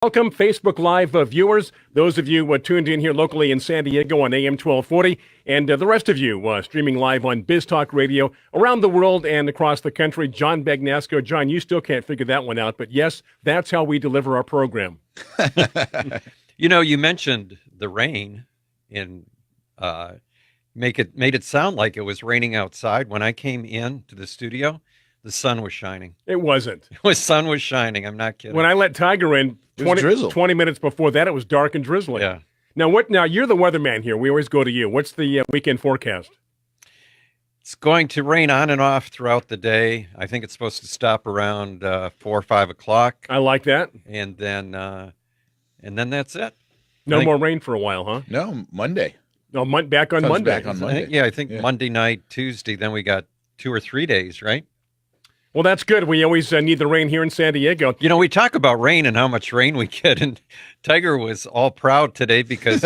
Welcome, Facebook Live viewers, those of you tuned in here locally in San Diego on AM 1240, and the rest of you streaming live on Biz Talk Radio around the world and across the country. John Bagnasco. John, you still can't figure that one out, but yes, that's how we deliver our program. You mentioned the rain and made it sound like it was raining outside. When I came in to the studio, the sun was shining. It wasn't. The sun was shining. I'm not kidding. When I let Tiger in 20 minutes before that, it was dark and drizzling. Yeah. Now, you're the weather-man here. We always go to you. What's the weekend forecast? It's going to rain on and off throughout the day. I think it's supposed to stop around 4 or 5 o'clock. I like that. And then that's it. No more rain for a while, huh? No, Monday. No, back on Monday. Back on Monday. I think Monday night, Tuesday, then we got 2 or 3 days, right? Well, that's good. We always need the rain here in San Diego. We talk about rain and how much rain we get, and Tiger was all proud today because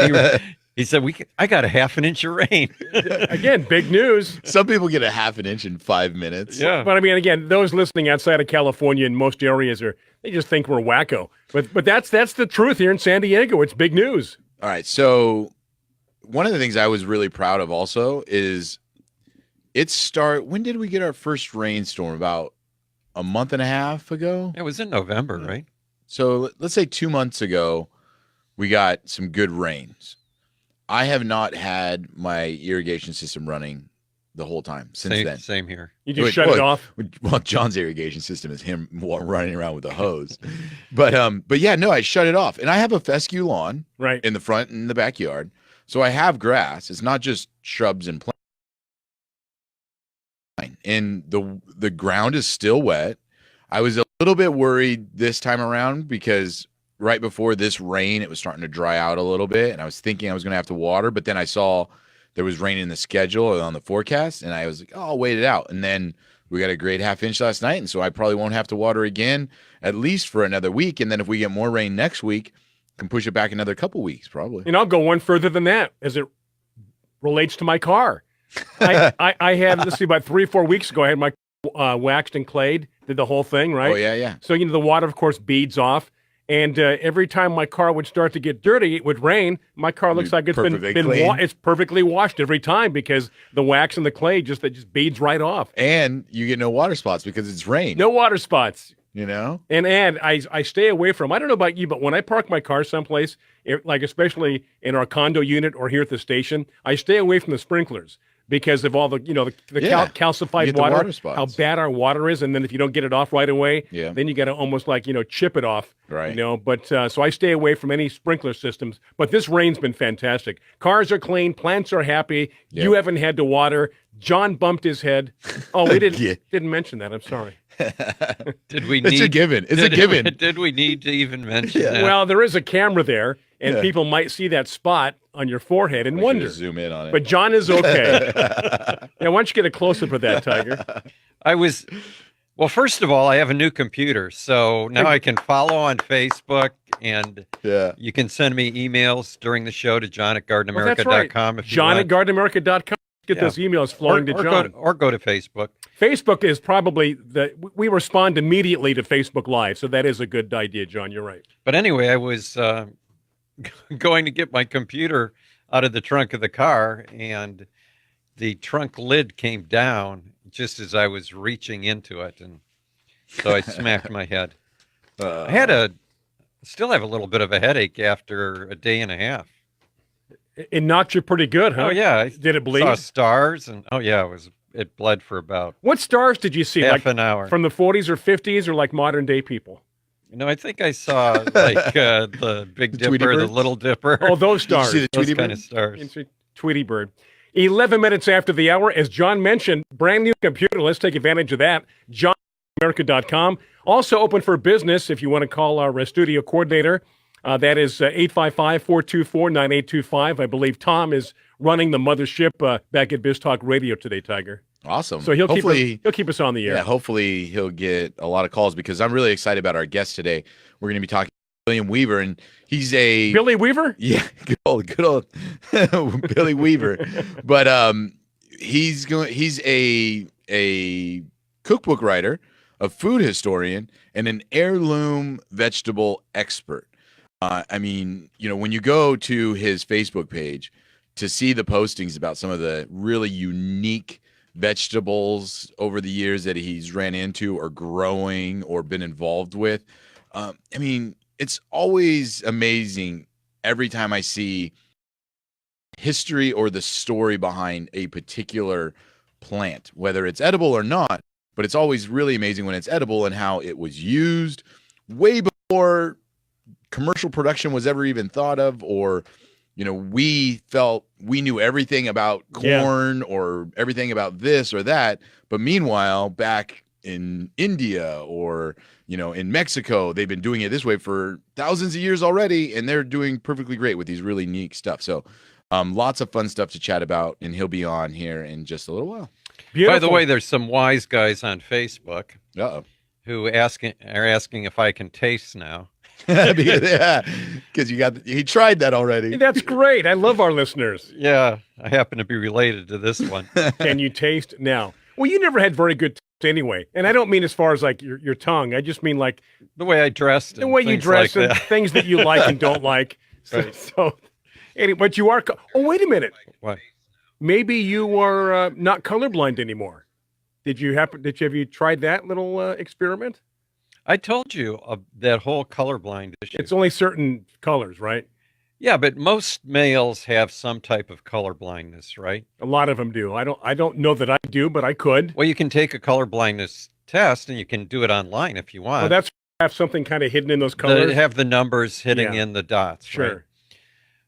he said, I got a half an inch of rain. Again, big news. Some people get a half an inch in 5 minutes. Yeah. But I mean, again, those listening outside of California in most areas they just think we're wacko. But that's the truth here in San Diego. It's big news. All right. So one of the things I was really proud of also is when did we get our first rainstorm? About a month and a half ago? It was in November, right? So let's say 2 months ago, we got some good rains. I have not had my irrigation system running the whole time since then. Same here. You just shut it off? Well, John's irrigation system is him running around with a hose. But yeah, no, I shut it off. And I have a fescue lawn right in the front and in the backyard. So I have grass. It's not just shrubs and plants. And the ground is still wet. I was a little bit worried this time around because right before this rain, it was starting to dry out a little bit. And I was thinking I was going to have to water. But then I saw there was rain in the schedule or on the forecast. And I was like, I'll wait it out. And then we got a great half inch last night. And so I probably won't have to water again, at least for another week. And then if we get more rain next week, can push it back another couple weeks probably. And I'll go one further than that as it relates to my car. I had, let's see, about 3 or 4 weeks ago, I had my waxed and clayed, did the whole thing, right? Oh, yeah. So, the water, of course, beads off. And every time my car would start to get dirty, it would rain. My car looks like it's it's perfectly washed every time because the wax and the clay just beads right off. And you get no water spots because it's rain. No water spots. And I stay away from, I don't know about you, but when I park my car someplace, like especially in our condo unit or here at the station, I stay away from the sprinklers. Because of all the calcified water, how bad our water is, and then if you don't get it off right away, then you got to almost chip it off, right? But so I stay away from any sprinkler systems. But this rain's been fantastic. Cars are clean, plants are happy. Yep. You haven't had to water. John bumped his head. Oh, we didn't mention that. I'm sorry. It's a given. It's a given. Did we need to even mention that? Well, there is a camera there, and people might see that spot on your forehead and wonder. Zoom in on it. But John is okay. Why don't you get a close-up of that, Tiger? Well, first of all, I have a new computer, so now I can follow on Facebook, and you can send me emails during the show to john@gardenamerica.com. That's right. John@gardenamerica.com. Get those emails flowing to John. Go to Facebook. Facebook is probably we respond immediately to Facebook Live, so that is a good idea, John. You're right. But anyway, I was going to get my computer out of the trunk of the car, and the trunk lid came down just as I was reaching into it, and so I smacked my head. I still have a little bit of a headache after a day and a half. It knocked you pretty good, huh? Oh yeah. Did it bleed? Saw stars, and it bled for about What stars did you see? half an hour. From the 40s or 50s, or like modern day people? I think I saw the Big Dipper, the Little Dipper. Oh, those stars. Did you see the Tweety Those kind of stars. Tweety Bird. 11 minutes after the hour, as John mentioned, brand new computer. Let's take advantage of that. JohnAmerica.com. Also open for business if you want to call our studio coordinator. That is 855-424-9825. I believe Tom is running the mothership back at Biz Talk Radio today, Tiger. Awesome. So he'll keep us on the air. Yeah, hopefully he'll get a lot of calls because I'm really excited about our guest today. We're going to be talking to William Weaver, and he's a Billy Weaver? Yeah, good old Billy Weaver. But he's a cookbook writer, a food historian, and an heirloom vegetable expert. I mean, when you go to his Facebook page to see the postings about some of the really unique vegetables over the years that he's ran into or growing or been involved with, I mean, it's always amazing every time I see history or the story behind a particular plant, whether it's edible or not. But it's always really amazing when it's edible and how it was used way before commercial production was ever even thought of, or we felt we knew everything about corn or everything about this or that. But meanwhile, back in India or in Mexico, they've been doing it this way for thousands of years already, and they're doing perfectly great with these really neat stuff. So lots of fun stuff to chat about, and he'll be on here in just a little while. Beautiful. By the way, there's some wise guys on Facebook who are asking if I can taste now. Because he tried that already. That's great. I love our listeners. Yeah, I happen to be related to this one. Can you taste now? Well, you never had very good taste anyway, and I don't mean as far as like your tongue. I just mean like the way I dressed, the way you dress, like and things that you like and don't like. Right. So anyway, but you are. Oh, wait a minute. What? Maybe you are not colorblind anymore. Have you tried that little experiment? I told you that whole colorblind issue. It's only certain colors, right? Yeah, but most males have some type of color blindness, right? A lot of them do. I don't know that I do, but I could. Well, you can take a color blindness test, and you can do it online if you want. Well, that's have something kind of hidden in those colors. Have the numbers hitting in the dots. Sure. Right?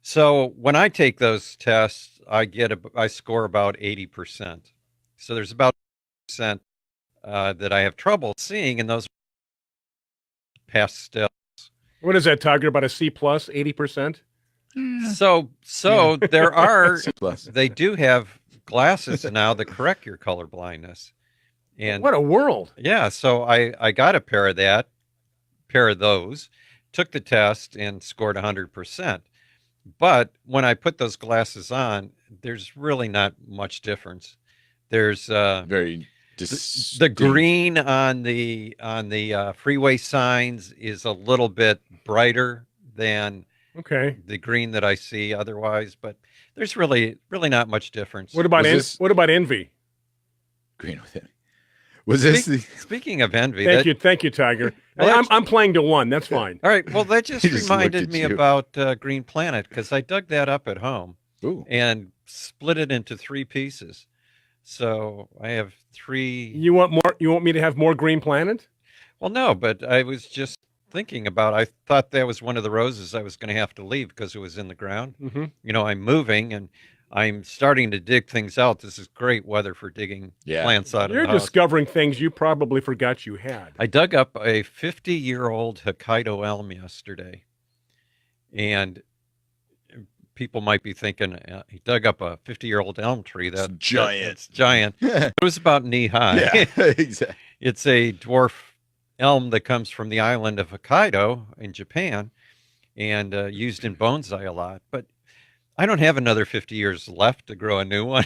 So when I take those tests, I score about 80%. So there's about 80% that I have trouble seeing, and those pastels. What is that, Tiger? About a C plus, 80%? So there are, they do have glasses now that correct your color blindness. And what a world. Yeah. So I got a pair of those, took the test and scored 100%. But when I put those glasses on, there's really not much difference. There's very the green on the freeway signs is a little bit brighter than the green that I see otherwise, but there's really not much difference. What about envy? Green with envy. Was this speaking of envy? Thank you, Tiger. Well, I'm playing to one. That's fine. All right. Well, that just reminded me about Green Planet, because I dug that up at home and split it into 3 pieces. So I have 3. You want more? You want me to have more Green Planet? Well, no, but I was just thinking about. I thought that was one of the roses I was going to have to leave because it was in the ground. Mm-hmm. I'm moving and I'm starting to dig things out. This is great weather for digging plants out of the house. You're discovering things you probably forgot you had. I dug up a 50-year-old Hokkaido elm yesterday, and people might be thinking he dug up a 50-year-old elm tree. That's giant. It's giant. It was about knee high. Yeah, exactly. It's a dwarf elm that comes from the island of Hokkaido in Japan, and used in bonsai a lot. But I don't have another 50 years left to grow a new one.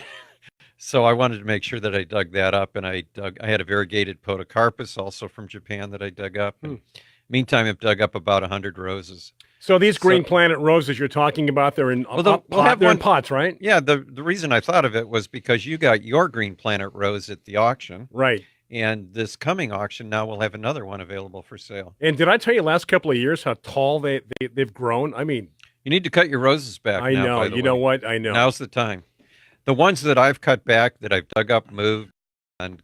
So I wanted to make sure that I dug that up, and I had a variegated podocarpus also from Japan that I dug up. Meantime, I've dug up about 100 roses. So these Green Planet roses you're talking about, they're in in pots, right? Yeah, the reason I thought of it was because you got your Green Planet rose at the auction. Right. And this coming auction now will have another one available for sale. And did I tell you last couple of years how tall they've grown? I mean, you need to cut your roses back. I know. You know what? I know. Now's the time. The ones that I've cut back, that I've dug up, moved, and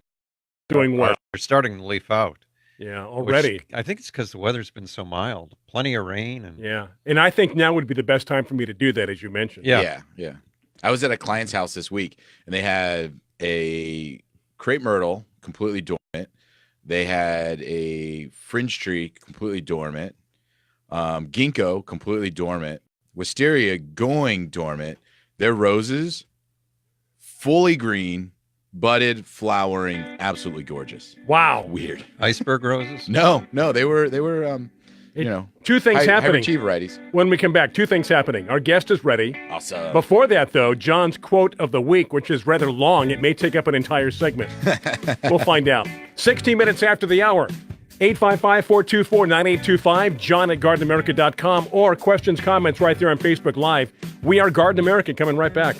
doing well. They're starting to leaf out. Yeah, already. I think it's because the weather's been so mild. Plenty of rain. And I think now would be the best time for me to do that, as you mentioned. Yeah. I was at a client's house this week, and they had a crepe myrtle completely dormant. They had a fringe tree completely dormant. Ginkgo completely dormant. Wisteria going dormant. Their roses fully green, budded, flowering, absolutely gorgeous. Wow. Weird. Iceberg roses? No, they were two things happening. High varieties. When we come back, 2 things happening. Our guest is ready. Awesome. Before that, though, John's quote of the week, which is rather long. It may take up an entire segment. We'll find out. 16 minutes after the hour. 855-424-9825, John at GardenAmerica.com, or questions, comments right there on Facebook Live. We are Garden America, coming right back.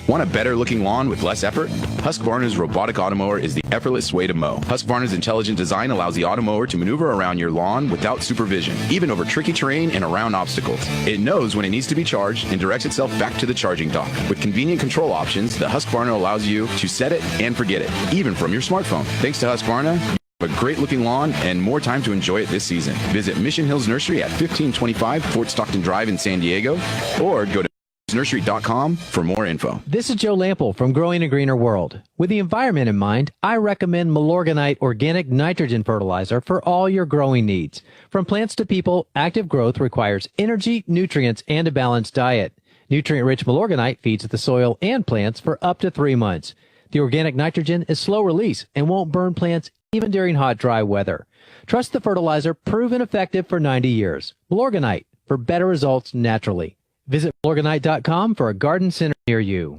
Want a better looking lawn with less effort? Husqvarna's robotic automower is the effortless way to mow. Husqvarna's intelligent design allows the automower to maneuver around your lawn without supervision, even over tricky terrain and around obstacles. It knows when it needs to be charged and directs itself back to the charging dock. With convenient control options, the Husqvarna allows you to set it and forget it, even from your smartphone. Thanks to Husqvarna, you have a great looking lawn and more time to enjoy it this season. Visit Mission Hills Nursery at 1525 Fort Stockton Drive in San Diego, or go to nursery.com for more info. This is Joe Lample from Growing a Greener World. With the environment in mind, I recommend Milorganite Organic Nitrogen Fertilizer for all your growing needs. From plants to people, active growth requires energy, nutrients, and a balanced diet. Nutrient-rich Milorganite feeds the soil and plants for up to 3 months. The organic nitrogen is slow release and won't burn plants even during hot, dry weather. Trust the fertilizer, proven effective for 90 years. Milorganite, for better results naturally. Visit Milorganite.com for a garden center near you.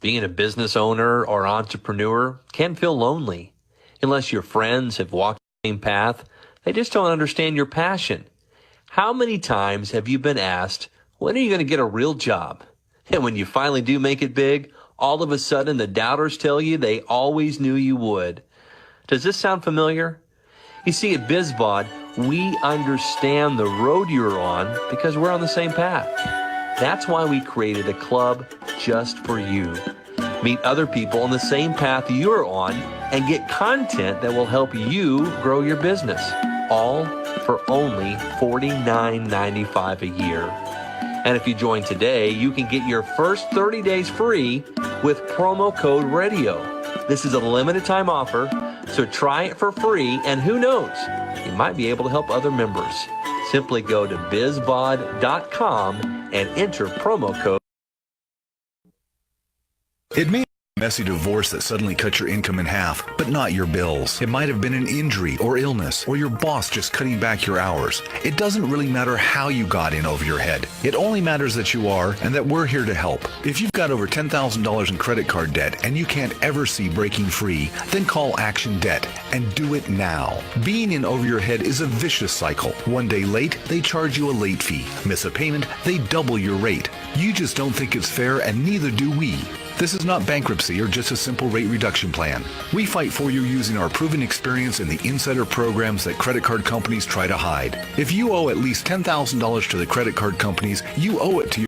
Being a business owner or entrepreneur can feel lonely. Unless your friends have walked the same path, they just don't understand your passion. How many times have you been asked, when are you going to get a real job? And when you finally do make it big, all of a sudden the doubters tell you they always knew you would. Does this sound familiar? You see, at BizBod, we understand the road you're on because we're on the same path. That's why we created a club just for you. Meet other people on the same path you're on and get content that will help you grow your business, all for only $49.95 a year. And if you join today, you can get your first 30 days free with promo code RADIO. This is a limited time offer, so try it for free, and who knows, you might be able to help other members. Simply go to bizbod.com and enter promo code. It may be a messy divorce that suddenly cut your income in half, but not your bills. It might have been an injury or illness, or your boss just cutting back your hours. It doesn't really matter how you got in over your head. It only matters that you are and that we're here to help. If you've got over $10,000 in credit card debt and you can't ever see breaking free, then call Action Debt and do it now. Being in over your head is a vicious cycle. One day late, they charge you a late fee. Miss a payment, they double your rate. You just don't think it's fair, and neither do we. This is not bankruptcy or just a simple rate reduction plan. We fight for you using our proven experience in the insider programs that credit card companies try to hide. If you owe at least $10,000 to the credit card companies, you owe it to your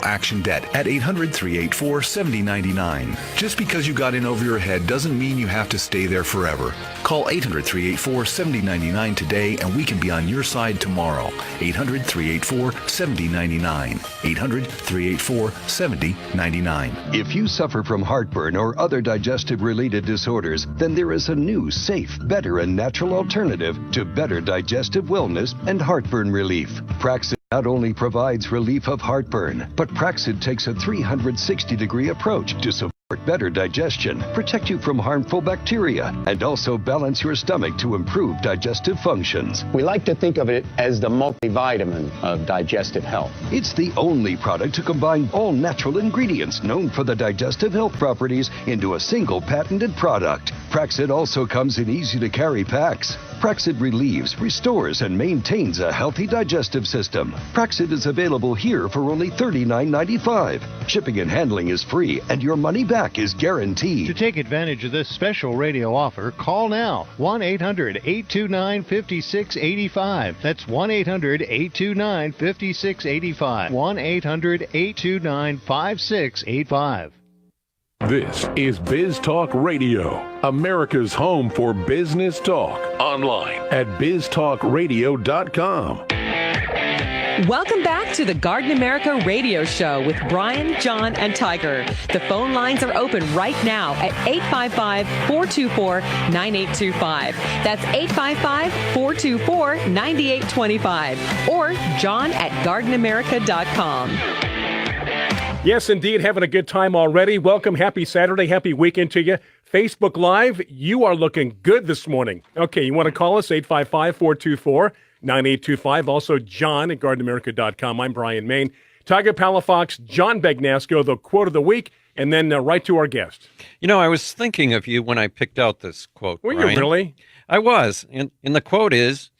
Action Debt at 800-384-7099. Just because you got in over your head doesn't mean you have to stay there forever. Call 800-384-7099 today and we can be on your side tomorrow. 800-384-7099. 800-384-7099. If you suffer from heartburn or other digestive-related disorders, then there is a new, safe, better, and natural alternative to better digestive wellness and heartburn relief. Praxis not only provides relief of heartburn, but Praxid takes a 360-degree approach to support better digestion, protect you from harmful bacteria, and also balance your stomach to improve digestive functions. We like to think of it as the multivitamin of digestive health. It's the only product to combine all natural ingredients known for the digestive health properties into a single patented product. Praxid also comes in easy-to-carry packs. Praxid relieves, restores, and maintains a healthy digestive system. Praxid is available here for only $39.95. Shipping and handling is free, and your money back is guaranteed. To take advantage of this special radio offer, call now. 1-800-829-5685. That's 1-800-829-5685. 1-800-829-5685. This is Biz Talk Radio, America's home for business talk. Online at biztalkradio.com. Welcome back to the Garden America Radio Show with Bryan, John, and Tiger. The phone lines are open right now at 855-424-9825. That's 855-424-9825. Or John at gardenamerica.com. Yes, indeed. Having a good time already. Welcome. Happy Saturday. Happy weekend to you. Facebook Live, you are looking good this morning. Okay, you want to call us, 855-424-9825. Also, John at gardenamerica.com. I'm Bryan Main. Tiger Palafox, John Bagnasco, the quote of the week, and then right to our guest. You know, I was thinking of you when I picked out this quote, Were Bryan. you really? I was. And the quote is,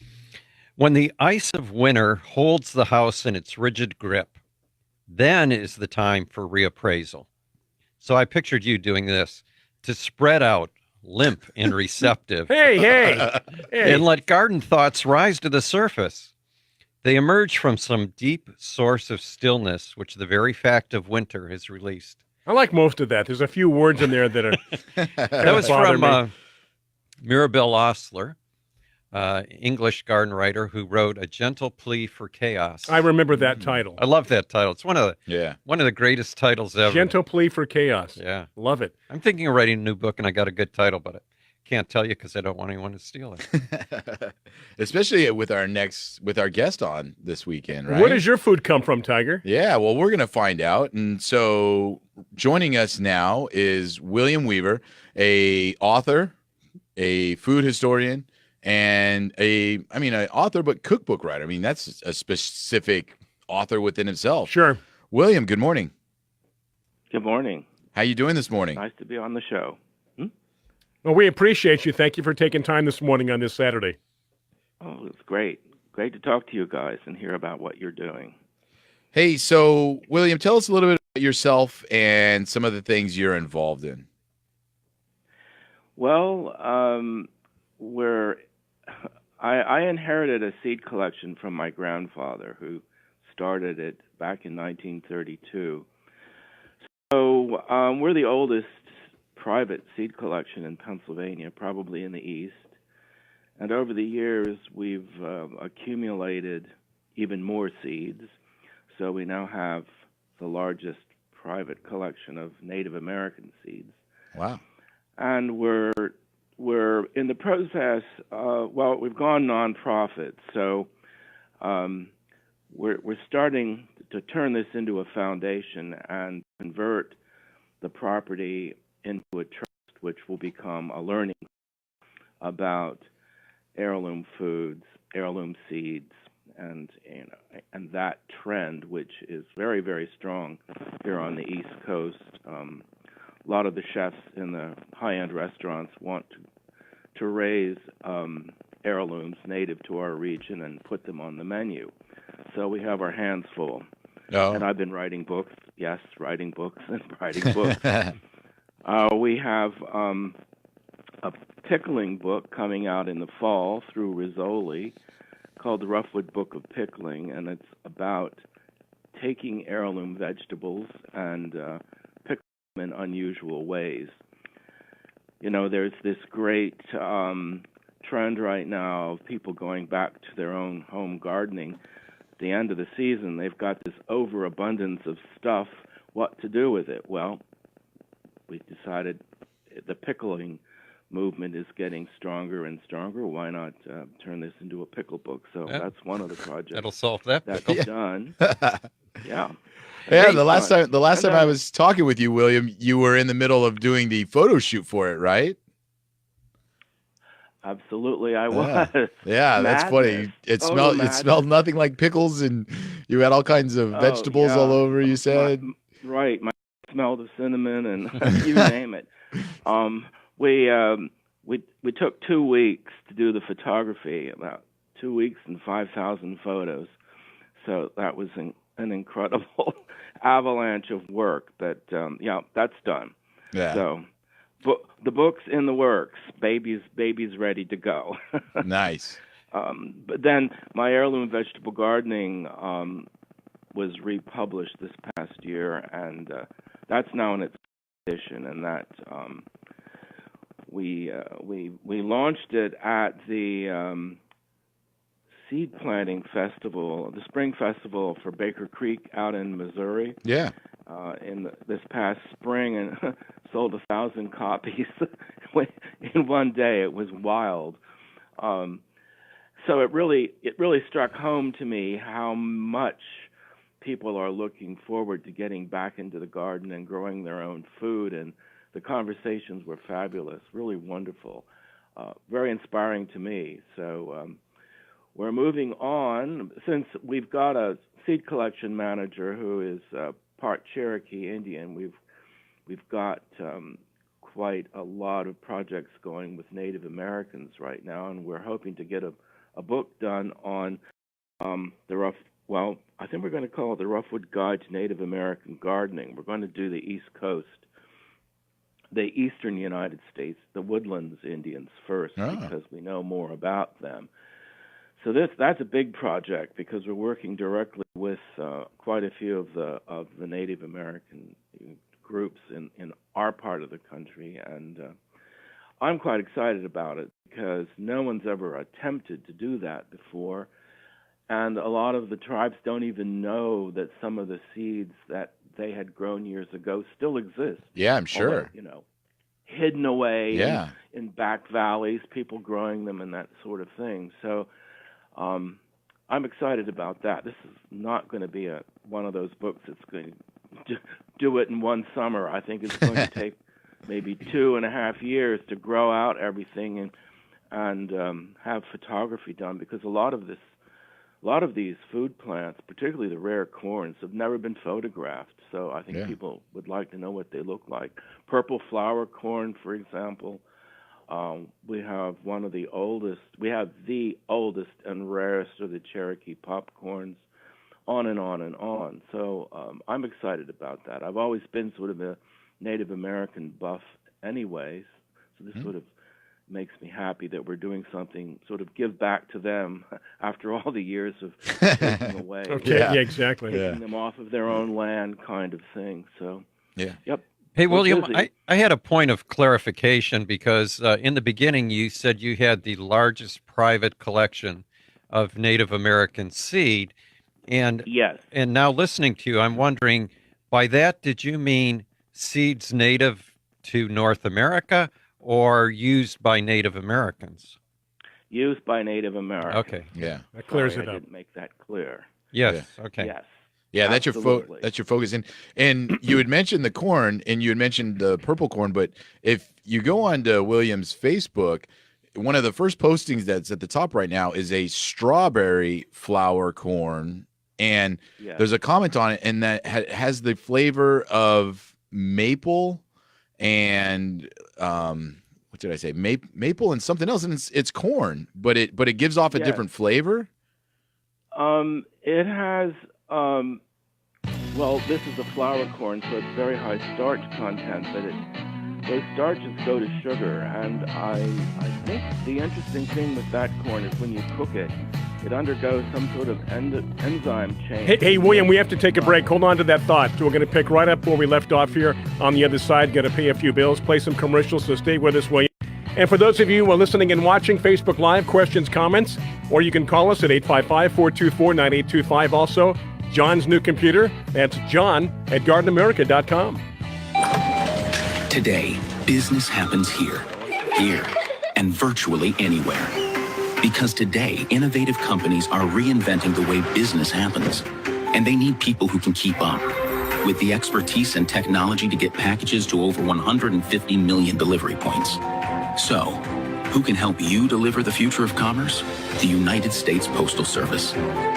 when the ice of winter holds the house in its rigid grip, then is the time for reappraisal. So I pictured you doing this, to spread out, limp and receptive, Hey. and let garden thoughts rise to the surface. They emerge from some deep source of stillness, which the very fact of winter has released. I like most of that. There's a few words in there that are That was from Mirabel Osler, English garden writer who wrote A Gentle Plea for Chaos. I remember that title. I love that title. It's one of the greatest titles ever. Gentle Plea for Chaos. Yeah. Love it. I'm thinking of writing a new book, and I got a good title, but I can't tell you because I don't want anyone to steal it. Especially with our guest on this weekend, right? Where does your food come from, Tiger? Yeah, well, we're going to find out. And so joining us now is William Weaver, a author, a food historian, and an author, but cookbook writer. I mean, that's a specific author within itself. Sure. William, good morning. Good morning. How you doing this morning? Nice to be on the show. Well, we appreciate you. Thank you for taking time this morning on this Saturday. Oh, it's great. Great to talk to you guys and hear about what you're doing. Hey, so William, tell us a little bit about yourself and some of the things you're involved in. Well, I inherited a seed collection from my grandfather, who started it back in 1932. So we're the oldest private seed collection in Pennsylvania, probably in the East. And over the years, we've accumulated even more seeds. So we now have the largest private collection of Native American seeds. Wow. And we're in the process, we've gone nonprofit. So we're starting to turn this into a foundation and convert the property into a trust, which will become a learning about heirloom foods, heirloom seeds, and that trend, which is very, very strong here on the East Coast. A lot of the chefs in the high-end restaurants want to raise heirlooms native to our region and put them on the menu. So we have our hands full. Oh. And I've been writing books. Yes, writing books and writing books. We have a pickling book coming out in the fall through Rizzoli called The Roughwood Book of Pickling, and it's about taking heirloom vegetables and pickling them in unusual ways. You know, there's this great trend right now of people going back to their own home gardening. At the end of the season, they've got this overabundance of stuff. What to do with it? Well, we decided the pickling movement is getting stronger and stronger. Why not turn this into a pickle book? So that's one of the projects. That'll solve that. That's done. Yeah. Yeah, the last time I was talking with you, William, you were in the middle of doing the photo shoot for it, right? Absolutely, I was. Yeah, that's funny. It smelled nothing like pickles, and you had all kinds of vegetables all over. You said my smelled of cinnamon and you name it. We took 2 weeks to do the photography, about 2 weeks and 5,000 photos. So that was an incredible avalanche of work. But that's done. Yeah. So the book's in the works. Baby's ready to go. Nice. But then my heirloom vegetable gardening was republished this past year, and that's now in its edition, and that we launched it at the seed planting festival, the spring festival for Baker Creek out in Missouri. Yeah. This past spring, and sold 1,000 copies in one day. It was wild. So it really struck home to me how much people are looking forward to getting back into the garden and growing their own food, and the conversations were fabulous, really wonderful, very inspiring to me. So we're moving on. Since we've got a seed collection manager who is part Cherokee Indian, we've got quite a lot of projects going with Native Americans right now, and we're hoping to get a book done on I think we're going to call it the Roughwood Guide to Native American Gardening. We're going to do the East Coast, the eastern United States, the Woodlands Indians first, because we know more about them. So that's a big project because we're working directly with quite a few of the Native American groups in our part of the country, and I'm quite excited about it because no one's ever attempted to do that before, and a lot of the tribes don't even know that some of the seeds that they had grown years ago still exist. Yeah, I'm sure. Although, hidden away in back valleys, people growing them and that sort of thing. So I'm excited about that. This is not going to be one of those books that's going to do it in one summer. I think it's going to take maybe 2.5 years to grow out everything and have photography done, because a lot of these food plants, particularly the rare corns, have never been photographed. So I think people would like to know what they look like. Purple flower corn, for example. We have the oldest and rarest of the Cherokee popcorns, on and on and on. So I'm excited about that. I've always been sort of a Native American buff anyways, so this sort of makes me happy that we're doing something, sort of give back to them after all the years of taking away. Exactly. Taking them off of their own land kind of thing. So, yep. Hey, William, I had a point of clarification because in the beginning you said you had the largest private collection of Native American seed. And yes. And now listening to you, I'm wondering, by that, did you mean seeds native to North America or used by Native Americans? Used by Native Americans. Okay. Yeah. That clears Sorry, it I up. didn't make that clear. Yes. Okay. Yes. Yeah, that's Absolutely. that's your focus. And you had mentioned the corn and you had mentioned the purple corn, but if you go on to William's Facebook, one of the first postings that's at the top right now is a strawberry flower corn, and there's a comment on it, and that has the flavor of maple and what did I say? Maple and something else, and it's corn, but it gives off a different flavor. It has this is a flour corn, so it's very high starch content, but those starches go to sugar, and I think the interesting thing with that corn is when you cook it, it undergoes some sort of enzyme change. Hey, William, we have to take a break. Hold on to that thought. So we're going to pick right up where we left off here on the other side. Got to pay a few bills, play some commercials, so stay with us, William. And for those of you who are listening and watching Facebook Live, questions, comments, or you can call us at 855-424-9825. Also, John's new computer, that's john@gardenamerica.com. Today, business happens here, and virtually anywhere. Because today, innovative companies are reinventing the way business happens, and they need people who can keep up. With the expertise and technology to get packages to over 150 million delivery points. So, who can help you deliver the future of commerce? The United States Postal Service.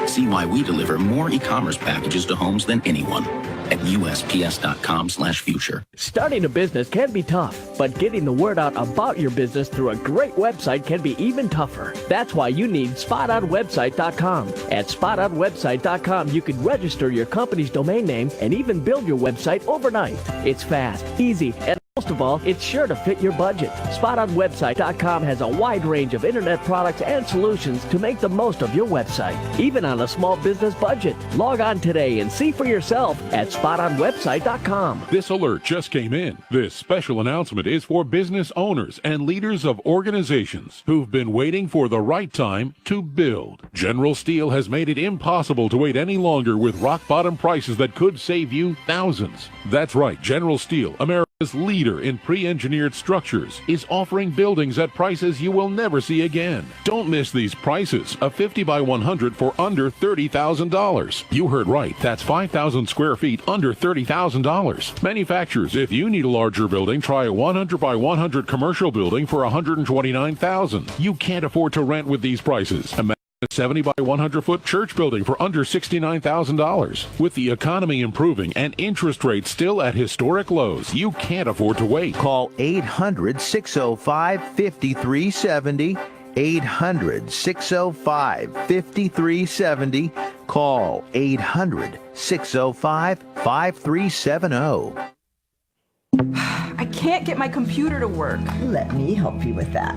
See why we deliver more e-commerce packages to homes than anyone at USPS.com/future. Starting a business can be tough, but getting the word out about your business through a great website can be even tougher. That's why you need SpotOnWebsite.com. At SpotOnWebsite.com, you can register your company's domain name and even build your website overnight. It's fast, easy, and most of all, it's sure to fit your budget. SpotOnWebsite.com has a wide range of internet products and solutions to make the most of your website, even on a small business budget. Log on today and see for yourself at SpotOnWebsite.com. This alert just came in. This special announcement is for business owners and leaders of organizations who've been waiting for the right time to build. General Steel has made it impossible to wait any longer with rock-bottom prices that could save you thousands. That's right, General Steel, America's leader in pre-engineered structures, is offering buildings at prices you will never see again. Don't miss these prices. A 50 by 100 for under $30,000. You heard right. That's 5,000 square feet under $30,000. Manufacturers, if you need a larger building, try a 100 by 100 commercial building for $129,000. You can't afford to rent with these prices. Imagine a 70 by 100-foot church building for under $69,000. With the economy improving and interest rates still at historic lows, you can't afford to wait. Call 800-605-5370. 800-605-5370. Call 800-605-5370. I can't get my computer to work. Let me help you with that.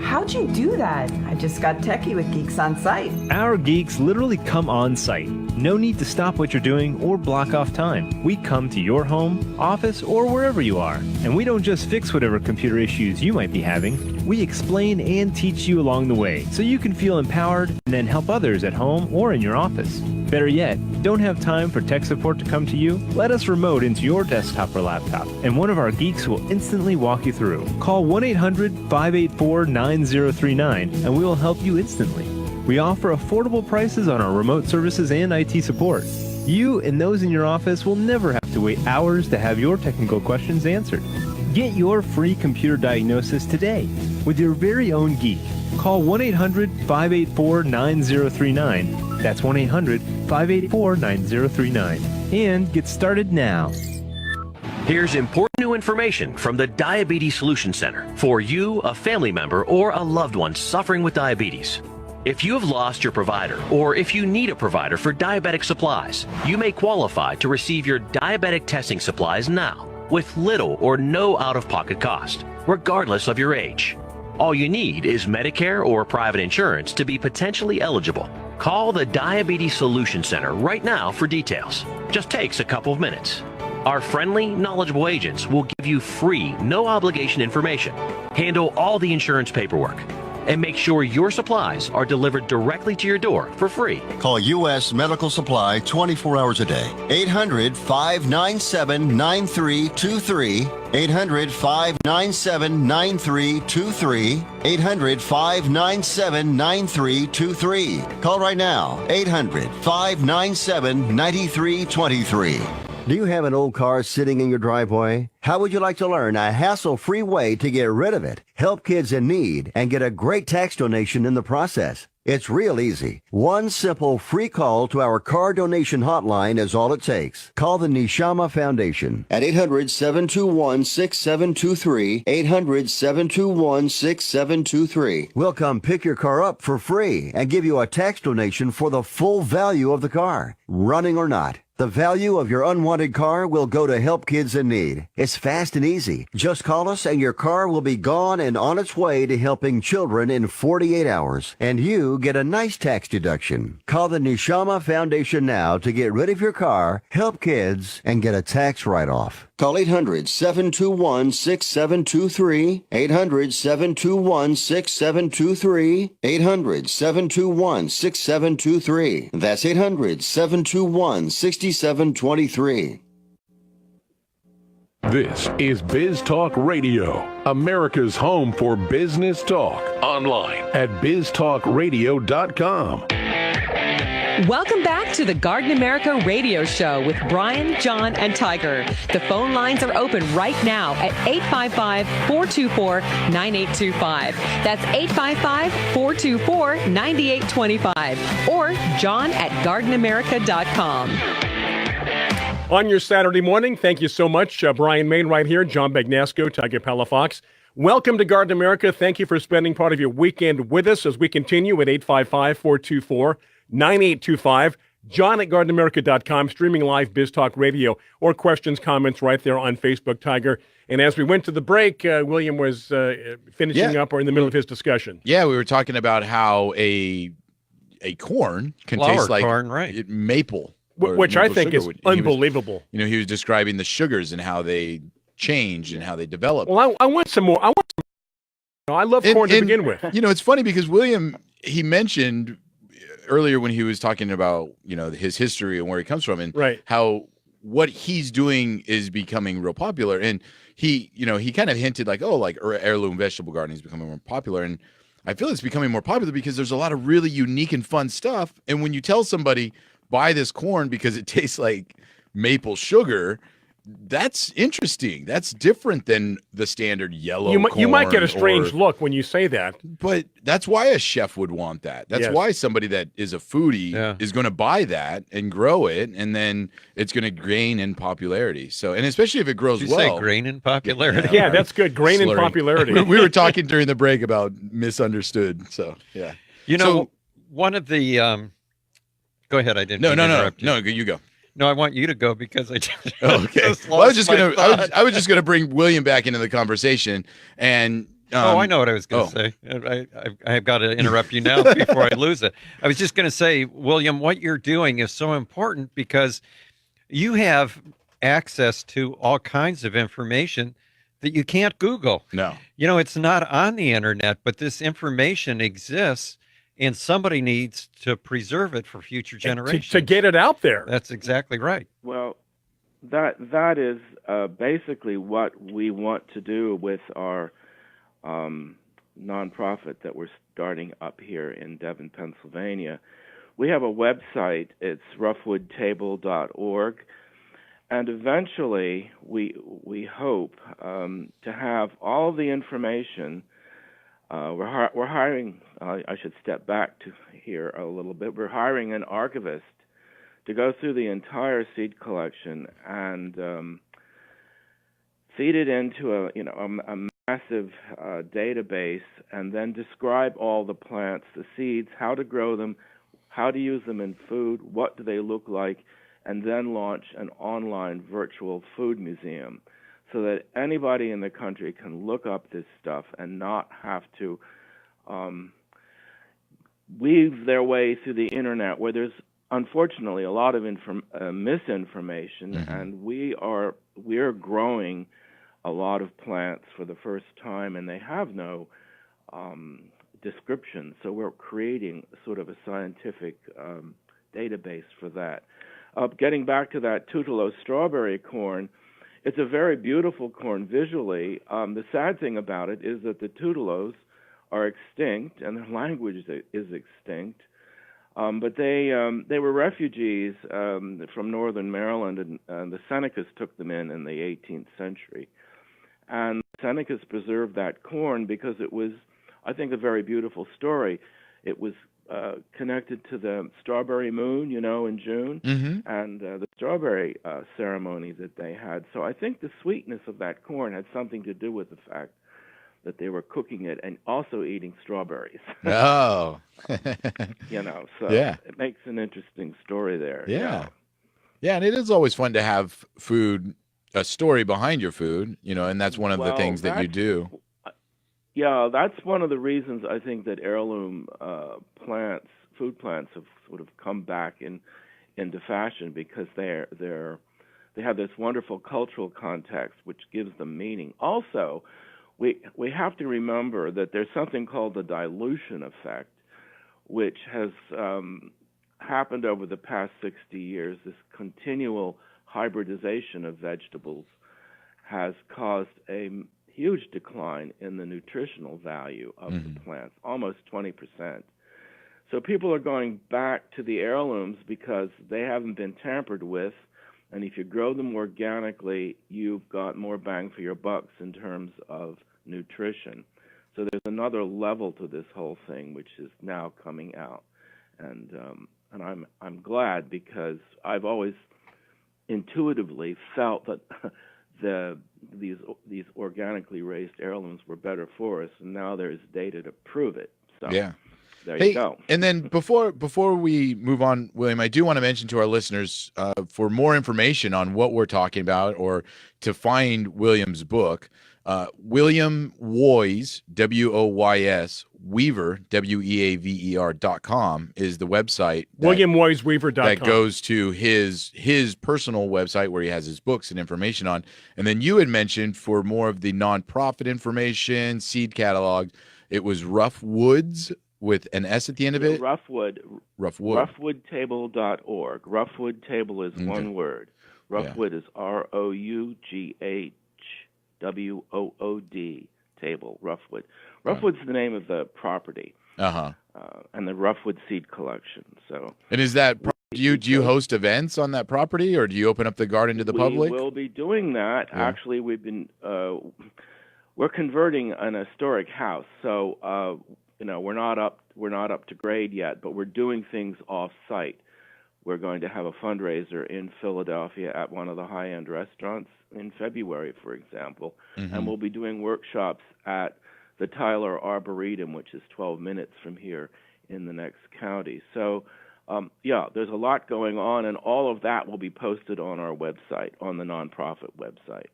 How'd you do that? I just got techie with Geeks on Site. Our geeks literally come on site. No need to stop what you're doing or block off time. We come to your home, office, or wherever you are. And we don't just fix whatever computer issues you might be having. We explain and teach you along the way so you can feel empowered and then help others at home or in your office. Better yet, don't have time for tech support to come to you? Let us remote into your desktop or laptop, and one of our geeks will instantly walk you through. Call 1-800-584-9039 and we will help you instantly. We offer affordable prices on our remote services and IT support. You and those in your office will never have to wait hours to have your technical questions answered. Get your free computer diagnosis today with your very own geek. Call 1-800-584-9039. That's 1-800-584-9039. And get started now. Here's important new information from the Diabetes Solution Center for you, a family member, or a loved one suffering with diabetes. If you have lost your provider, or if you need a provider for diabetic supplies, you may qualify to receive your diabetic testing supplies now with little or no out-of-pocket cost, regardless of your age. All you need is Medicare or private insurance to be potentially eligible. Call the Diabetes Solution Center right now for details. Just takes a couple of minutes. Our friendly, knowledgeable agents will give you free, no-obligation information, handle all the insurance paperwork, and make sure your supplies are delivered directly to your door for free. Call U.S. Medical Supply 24 hours a day. 800-597-9323. 800-597-9323. 800-597-9323. Call right now. 800-597-9323. Do you have an old car sitting in your driveway? How would you like to learn a hassle-free way to get rid of it, help kids in need, and get a great tax donation in the process? It's real easy. One simple free call to our car donation hotline is all it takes. Call the Nishama Foundation at 800-721-6723, 800-721-6723. We'll come pick your car up for free and give you a tax donation for the full value of the car, running or not. The value of your unwanted car will go to help kids in need. It's fast and easy. Just call us and your car will be gone and on its way to helping children in 48 hours. And you get a nice tax deduction. Call the Nishama Foundation now to get rid of your car, help kids, and get a tax write-off. Call 800-721-6723, 800-721-6723, 800-721-6723. That's 800-721-6723. This is Biz Talk Radio, America's home for business talk. Online at biztalkradio.com. Welcome back to the Garden America Radio Show with Bryan, John, and Tiger. The phone lines are open right now at 855-424-9825. That's 855-424-9825. Or John at gardenamerica.com. On your Saturday morning, thank you so much. Bryan Main right here, John Bagnasco, Tiger Palafox. Welcome to Garden America. Thank you for spending part of your weekend with us as we continue at 855-424-9825. John at gardenamerica.com, streaming live Biz Talk Radio, or questions, comments right there on Facebook, Tiger. And as we went to the break, William was finishing up or in the middle of his discussion. Yeah, we were talking about how a corn can taste like corn, right? Maple. Which I think is unbelievable. He was describing the sugars and how they change and how they develop. Well, I want some more. I love corn to begin with. It's funny because William, he mentioned earlier when he was talking about, his history and where he comes from and how what he's doing is becoming real popular. And he kind of hinted like heirloom vegetable gardening is becoming more popular. And I feel it's becoming more popular because there's a lot of really unique and fun stuff. And when you tell somebody, buy this corn because it tastes like maple sugar, That's interesting. That's different than the standard yellow You might get a corn strange look when you say that. But that's why a chef would want that. That's Yes. why somebody that is a foodie is going to buy that and grow it, and then it's going to gain in popularity. So, and especially if it grows Did you well. say grain in popularity? Yeah, that's good. Grain in popularity. We were talking during the break about misunderstood. So, yeah. You know, one of the go ahead. I didn't. No, interrupt you. no, you go. No, I want you to go because I just, okay. just Well, I was lost just my gonna, thought. I was just gonna bring William back into the conversation, and I know what I was going to say. I've got to interrupt you now before I lose it. I was just going to say, William, what you're doing is so important because you have access to all kinds of information that you can't Google. No. You know, it's not on the internet, but this information exists. And somebody needs to preserve it for future generations. To get it out there. That's exactly right. Well, that is basically what we want to do with our nonprofit that we're starting up here in Devon, Pennsylvania. We have a website. It's roughwoodtable.org. And eventually, we hope to have all the information. We're hiring, I should step back to here a little bit. We're hiring an archivist to go through the entire seed collection and feed it into a massive database, and then describe all the plants, the seeds, how to grow them, how to use them in food, what do they look like, and then launch an online virtual food museum, so that anybody in the country can look up this stuff and not have to weave their way through the internet, where there's unfortunately a lot of misinformation, and we are growing a lot of plants for the first time, and they have no description. So we're creating sort of a scientific database for that. Getting back to that Tutelo strawberry corn. It's a very beautiful corn visually. The sad thing about it is that the Tutelos are extinct, and their language is extinct. But they were refugees from northern Maryland, and the Senecas took them in the 18th century. And the Senecas preserved that corn because it was, I think, a very beautiful story. It was connected to the strawberry moon, in June, and the strawberry ceremony that they had. So I think the sweetness of that corn had something to do with the fact that they were cooking it and also eating strawberries. Oh. So yeah. It makes an interesting story there. Yeah. Yeah, and it is always fun to have food, a story behind your food, and that's one of the things that you do. Yeah, that's one of the reasons I think that heirloom food plants have sort of come back into fashion, because they have this wonderful cultural context which gives them meaning. Also, we have to remember that there's something called the dilution effect, which has happened over the past 60 years. This continual hybridization of vegetables has caused a huge decline in the nutritional value of the plants, almost 20%. So people are going back to the heirlooms because they haven't been tampered with, and if you grow them organically, you've got more bang for your bucks in terms of nutrition. So there's another level to this whole thing which is now coming out, and I'm glad, because I've always intuitively felt that these organically raised heirlooms were better for us, and now there's data to prove it. So yeah, there you go. And then before we move on, William, I do want to mention to our listeners, for more information on what we're talking about, or to find William's book, William Woys, Woys, Weaver, WEAVER.com is the website. WilliamWoysWeaver.com. That goes to his personal website where he has his books and information on. And then you had mentioned, for more of the nonprofit information, seed catalog, it was Rough Woods with an S at the end of it? Roughwood. Roughwoodtable.org. Roughwood Table is one word. Roughwood is ROUGHWOOD table, Roughwood. Roughwood's the name of the property. And the Roughwood Seed Collection. So. And is that Do you host events on that property, or do you open up the garden to the public? We will be doing that. Yeah. Actually, we're converting an historic house, so we're not up to grade yet, but we're doing things off-site. We're going to have a fundraiser in Philadelphia at one of the high-end restaurants in February, for example, and we'll be doing workshops at the Tyler Arboretum, which is 12 minutes from here in the next county. So, there's a lot going on, and all of that will be posted on our website, on the nonprofit website.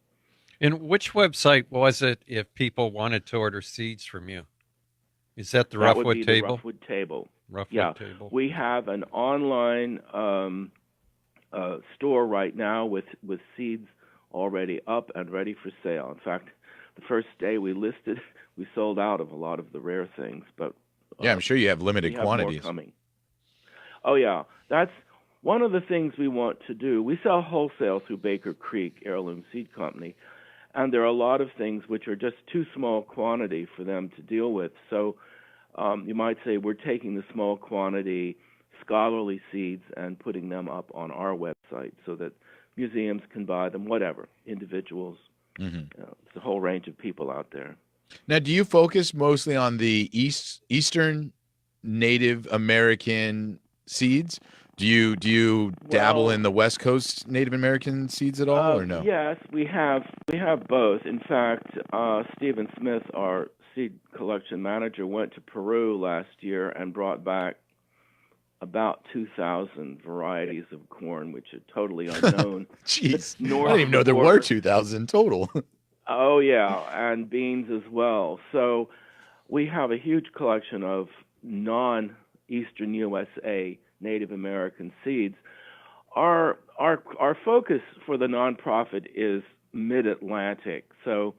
And which website was it if people wanted to order seeds from you? Is that the Roughwood Table? The Roughwood Table. Roughwood Table. We have an online store right now with seeds already up and ready for sale. In fact, the first day we listed, we sold out of a lot of the rare things. But I'm sure you have limited quantities. More coming. Oh yeah, that's one of the things we want to do. We sell wholesale through Baker Creek Heirloom Seed Company, and there are a lot of things which are just too small quantity for them to deal with. So you might say we're taking the small quantity scholarly seeds and putting them up on our website so that museums can buy them, whatever, individuals. It's a whole range of people out there. Now, do you focus mostly on the Eastern Native American seeds? Do you dabble in the West Coast Native American seeds at all, or no? Yes, we have both. In fact, Stephen Smith, our seed collection manager, went to Peru last year and brought back about 2,000 varieties of corn, which are totally unknown. Jeez, I didn't even know there were 2,000 total. Oh, yeah, and beans as well. So we have a huge collection of non-Eastern USA Native American seeds. Our focus for the nonprofit is Mid-Atlantic. So,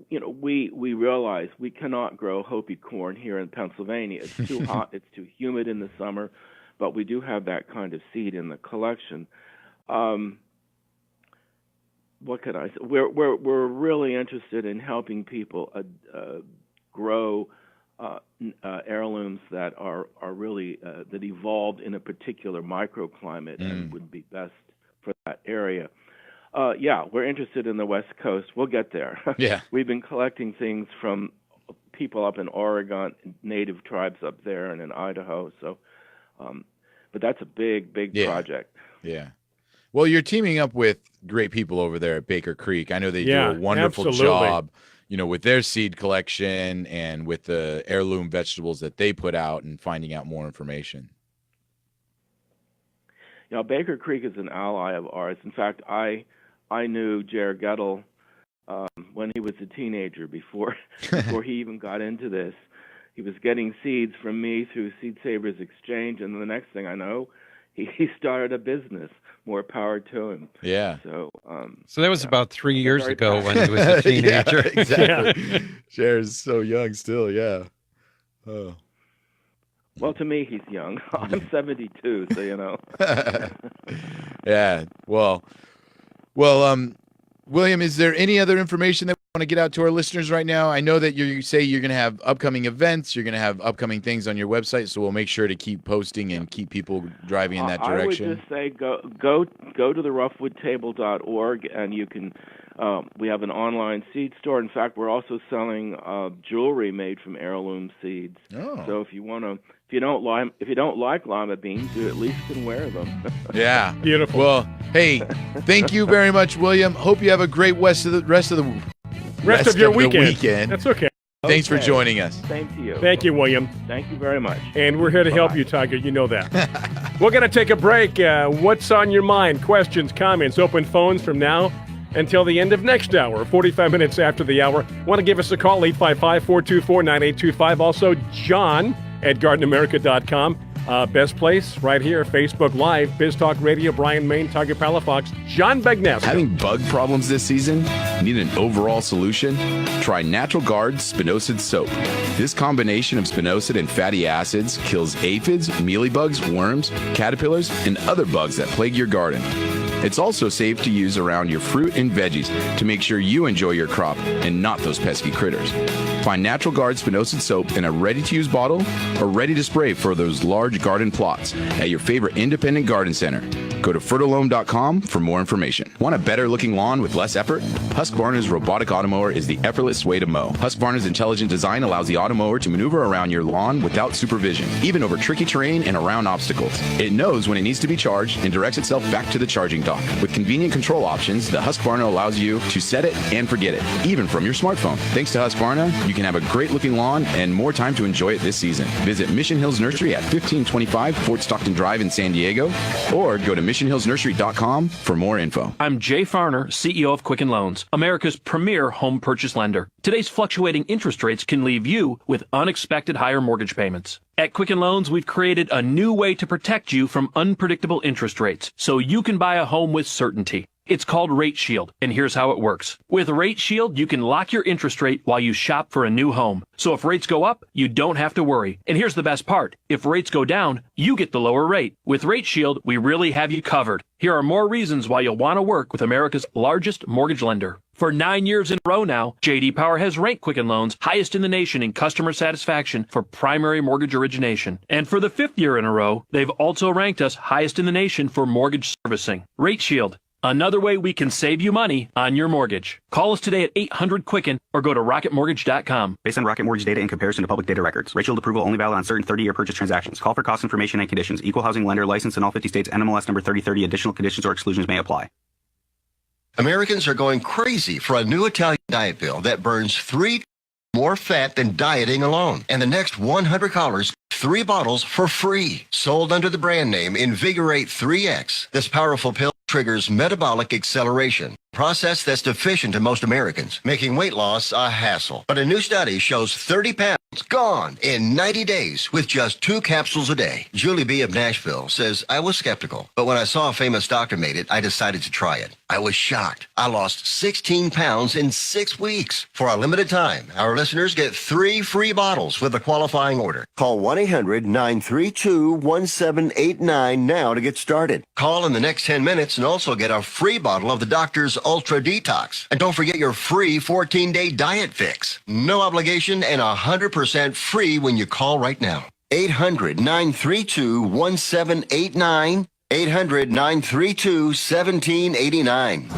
we realize we cannot grow Hopi corn here in Pennsylvania. It's too hot. It's too humid in the summer. But we do have that kind of seed in the collection. What could I say? We're really interested in helping people grow heirlooms that are really that evolved in a particular microclimate and would be best for that area. We're interested in the West Coast. We'll get there. Yeah, we've been collecting things from people up in Oregon, native tribes up there, and in Idaho. So, but that's a big project. Yeah. Well, you're teaming up with great people over there at Baker Creek. I know they do a wonderful job, with their seed collection and with the heirloom vegetables that they put out and finding out more information. Baker Creek is an ally of ours. In fact, I knew Jer Gettle when he was a teenager before he even got into this. He was getting seeds from me through Seed Savers Exchange, and the next thing I know, he started a business. More power to him. Yeah. So that was about 3 years ago when he was a teenager. Yeah, exactly. Jer's so young still. Yeah. Oh. Well, to me, he's young. I'm 72, so Yeah. Well, William, is there any other information that we want to get out to our listeners right now? I know that you say you're going to have upcoming events, you're going to have upcoming things on your website, so we'll make sure to keep posting and keep people driving in that direction. I would just say go to the roughwoodtable.org, and you can. We have an online seed store. In fact, we're also selling jewelry made from heirloom seeds. Oh. So if you don't like lima beans, you at least can wear them. Yeah, beautiful. Well, hey, thank you very much, William. Hope you have a great rest of your weekend. That's okay. Thanks for joining us. Same to you. Thank you, William. Thank you very much. And we're here to help you, Tiger. You know that. We're going to take a break. What's on your mind? Questions, comments, open phones from now until the end of next hour, 45 minutes after the hour. Want to give us a call, 855-424-9825. Also, John at GardenAmerica.com. Best place right here, Facebook Live, Biz Talk Radio, Bryan, Maine, Tiger Palafox, John Bagnasco. Having bug problems this season? Need an overall solution? Try Natural Guard's Spinosad soap. This combination of spinosad and fatty acids kills aphids, mealybugs, worms, caterpillars, and other bugs that plague your garden. It's also safe to use around your fruit and veggies to make sure you enjoy your crop and not those pesky critters. Find Natural Guard Spinosad soap in a ready-to-use bottle or ready-to-spray for those large garden plots at your favorite independent garden center. Go to fertilome.com for more information. Want a better-looking lawn with less effort? Husqvarna's robotic automower is the effortless way to mow. Husqvarna's intelligent design allows the automower to maneuver around your lawn without supervision, even over tricky terrain and around obstacles. It knows when it needs to be charged and directs itself back to the charging dock. With convenient control options, the Husqvarna allows you to set it and forget it, even from your smartphone. Thanks to Husqvarna, you can have a great-looking lawn and more time to enjoy it this season. Visit Mission Hills Nursery at 1525 Fort Stockton Drive in San Diego, or go to missionhillsnursery.com for more info. I'm Jay Farner, CEO of Quicken Loans, America's premier home purchase lender. Today's fluctuating interest rates can leave you with unexpected higher mortgage payments. At Quicken Loans, we've created a new way to protect you from unpredictable interest rates so you can buy a home with certainty. It's called Rate Shield, and here's how it works. With Rate Shield, you can lock your interest rate while you shop for a new home. So if rates go up, you don't have to worry. And here's the best part. If rates go down, you get the lower rate. With Rate Shield, we really have you covered. Here are more reasons why you'll want to work with America's largest mortgage lender. For 9 years in a row now, J.D. Power has ranked Quicken Loans highest in the nation in customer satisfaction for primary mortgage origination. And for the 5th year in a row, they've also ranked us highest in the nation for mortgage servicing. Rate Shield. Another way we can save you money on your mortgage. Call us today at 800-QUICKEN or go to rocketmortgage.com. Based on Rocket Mortgage data in comparison to public data records. Rate Shield approval only valid on certain 30-year purchase transactions. Call for cost information and conditions. Equal housing lender licensed in all 50 states. NMLS number 3030. Additional conditions or exclusions may apply. Americans are going crazy for a new Italian diet pill that burns 3 more fat than dieting alone. And the next 100 callers, 3 bottles for free. Sold under the brand name Invigorate 3X. This powerful pill triggers metabolic acceleration, process that's deficient in most Americans, making weight loss a hassle. But a new study shows 30 pounds gone in 90 days with just 2 capsules a day. Julie B. of Nashville says, I was skeptical, but when I saw a famous doctor made it, I decided to try it. I was shocked. I lost 16 pounds in 6 weeks. For a limited time, our listeners get 3 free bottles with a qualifying order. Call 1-800-932-1789 now to get started. Call in the next 10 minutes and also get a free bottle of the doctor's Ultra Detox. And don't forget your free 14-day diet fix. No obligation and 100% free when you call right now. 800-932-1789. 800-932-1789.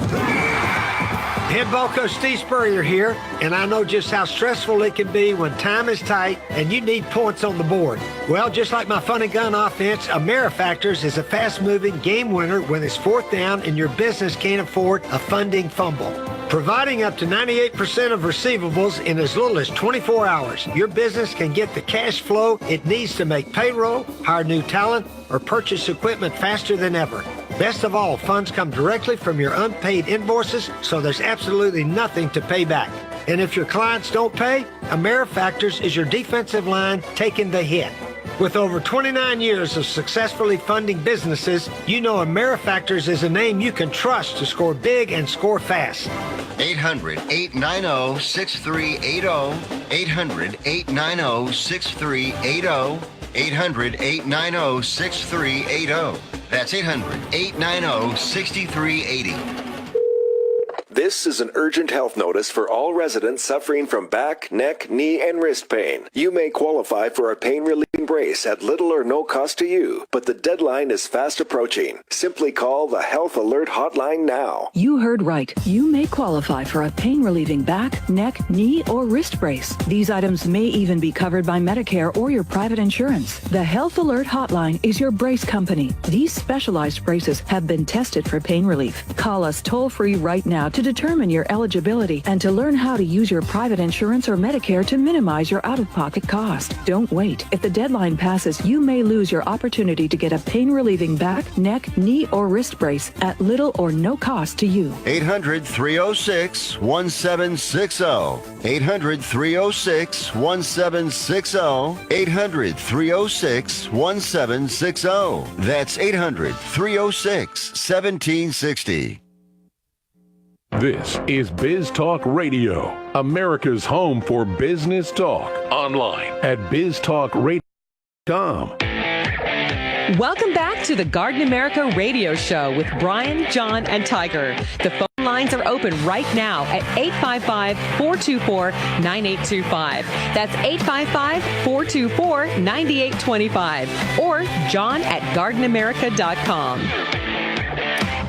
Head ball coach Steve Spurrier here, and I know just how stressful it can be when time is tight and you need points on the board. Well, just like my fun and gun offense, AmeriFactors is a fast-moving game winner when it's 4th down and your business can't afford a funding fumble. Providing up to 98% of receivables in as little as 24 hours, your business can get the cash flow it needs to make payroll, hire new talent, or purchase equipment faster than ever. Best of all, funds come directly from your unpaid invoices, so there's absolutely nothing to pay back. And if your clients don't pay, AmeriFactors is your defensive line taking the hit. With over 29 years of successfully funding businesses, you know AmeriFactors is a name you can trust to score big and score fast. 800-890-6380. 800-890-6380. 800-890-6380. That's 800-890-6380. This is an urgent health notice for all residents suffering from back, neck, knee, and wrist pain. You may qualify for a pain-relieving brace at little or no cost to you, but the deadline is fast approaching. Simply call the Health Alert Hotline now. You heard right. You may qualify for a pain-relieving back, neck, knee, or wrist brace. These items may even be covered by Medicare or your private insurance. The Health Alert Hotline is your brace company. These specialized braces have been tested for pain relief. Call us toll-free right now to determine your eligibility and to learn how to use your private insurance or Medicare to minimize your out-of-pocket cost. Don't wait. If the deadline passes, you may lose your opportunity to get a pain-relieving back, neck, knee, or wrist brace at little or no cost to you. 800-306-1760. 800-306-1760. 800-306-1760. That's 800-306-1760. This is Biz Talk Radio, America's home for business talk. Online at biztalkradio.com. Welcome back to the Garden America radio show with Bryan, John, and Tiger. The phone lines are open right now at 855-424-9825. That's 855-424-9825. Or john@gardenamerica.com.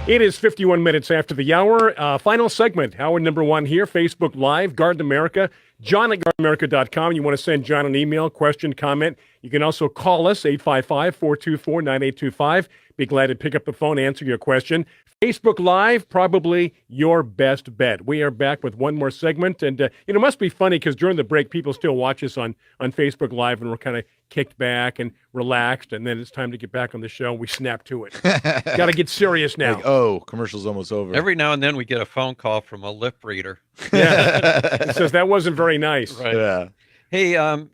It is 51 minutes after the hour. Final segment, hour number 1 here, Facebook Live, Garden America, john@gardenamerica.com. You want to send John an email, question, comment. You can also call us, 855-424-9825. Be glad to pick up the phone, answer your question. Facebook Live, probably your best bet. We are back with one more segment. And, it must be funny because during the break, people still watch us on Facebook Live, and we're kind of kicked back and relaxed. And then it's time to get back on the show. We snap to it. Got to get serious now. Like, commercial's almost over. Every now and then we get a phone call from a lip reader. Yeah. It says that wasn't very nice. Right. Yeah. Hey,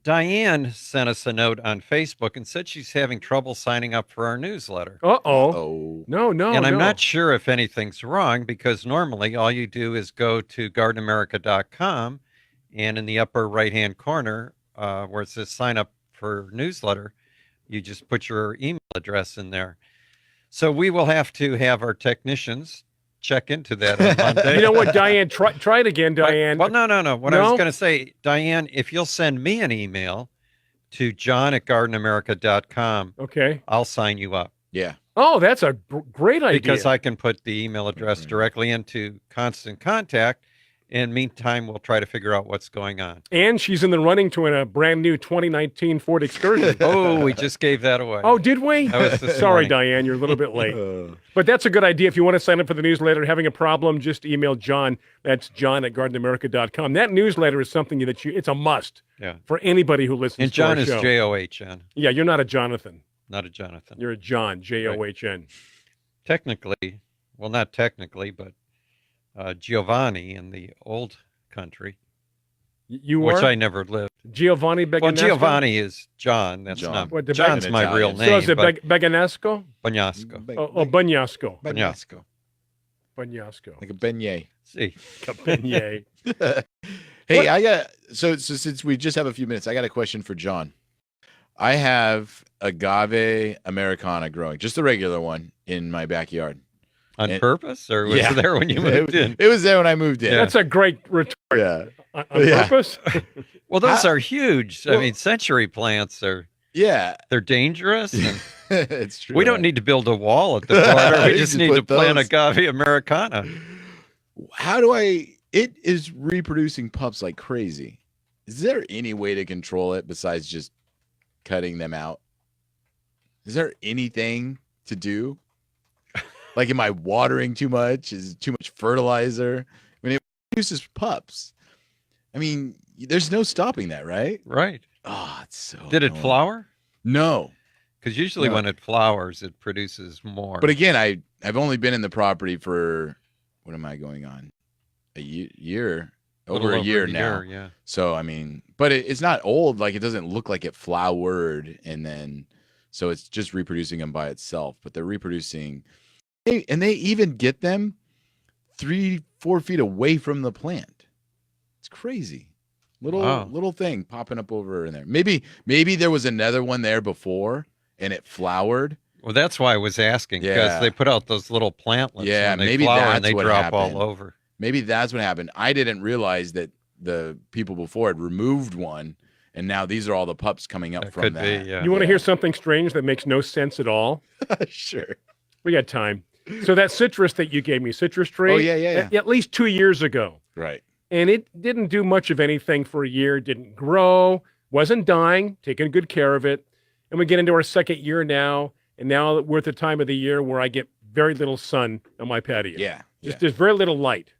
Diane sent us a note on Facebook and said she's having trouble signing up for our newsletter. Uh-oh. No. And I'm not sure if anything's wrong, because normally all you do is go to gardenamerica.com, and in the upper right-hand corner where it says sign up for newsletter, you just put your email address in there. So we will have to have our technicians check into that on Monday. You know what, Diane? Try it again, Diane. Well, no. What I was going to say, Diane, if you'll send me an email to john@gardenamerica.com, okay, I'll sign you up. Yeah. Oh, that's a great idea. Because I can put the email address directly into Constant Contact. In the meantime, we'll try to figure out what's going on. And she's in the running to a brand new 2019 Ford Excursion. Oh, we just gave that away. Oh, did we? That was this Sorry, morning. Diane, you're a little bit late. But that's a good idea. If you want to sign up for the newsletter, having a problem, just email John. That's john@gardenamerica.com. That newsletter is something that it's a must for anybody who listens and to our John is show. John. Yeah, you're not a Jonathan. Not a Jonathan. You're a John, John. Technically, well, not technically, but Giovanni in the old country. You were? Which I never lived. Giovanni Bagnasco? Well, Giovanni is John. That's John. not. What, John's my Italian. real name. So is it but Bagnasco? Bagnasco. Bagnasco. Bagnasco. Bagnasco. Like a beignet. See. A beignet. Hey, I got so since we just have a few minutes, I got a question for John. I have agave Americana growing, just the regular one, in my backyard. On purpose, or was it there when you moved in? It was there when I moved in. Yeah. That's a great retort. Yeah. On purpose? Well, those are huge. I mean, century plants are. Yeah. They're dangerous. And it's true. We don't need to build a wall at the border. We just need to plant agave Americana. How do it is reproducing pups like crazy. Is there any way to control it besides just cutting them out? Is there anything to do? Like, am I watering too much? Is it too much fertilizer? I mean, it produces pups. I mean, there's no stopping that, right? Right. Oh, it's so. Did it flower? No. Because usually when it flowers, it produces more. But again, I've only been in the property for, what am I going on? A year? Over a year now. Yeah. So, I mean, but it's not old. Like, it doesn't look like it flowered. And then, so it's just reproducing them by itself. But they're reproducing. And they even get them 3-4 feet away from the plant. It's crazy. Little thing popping up over in there. Maybe there was another one there before and it flowered. Well, that's why I was asking, because they put out those little plantlets. Yeah, and they maybe flower that's and they what drop happened. all over. Maybe that's what happened. I didn't realize that the people before had removed one, and now these are all the pups coming up from that. Be, yeah. You want to hear something strange that makes no sense at all? Sure. We got time. So that citrus that you gave me, citrus tree. Oh, yeah. At least 2 years ago. Right. And it didn't do much of anything for a year, didn't grow, wasn't dying, taking good care of it. And we get into our second year now, and now we're at the time of the year where I get very little sun on my patio. Yeah. There's very little light.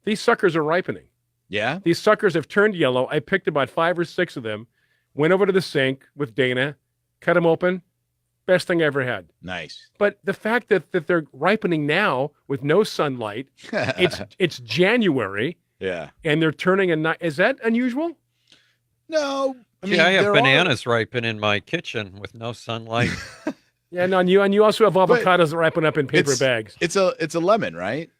These suckers are ripening. Yeah? These suckers have turned yellow. I picked about 5 or 6 of them, went over to the sink with Dana, cut them open. Best thing I ever had. Nice. But the fact that they're ripening now with no sunlight, it's January. Yeah. And they're turning is that unusual? No. I mean, I have bananas ripen in my kitchen with no sunlight. Yeah, no, and you also have avocados that ripen up in paper bags. It's a lemon, right?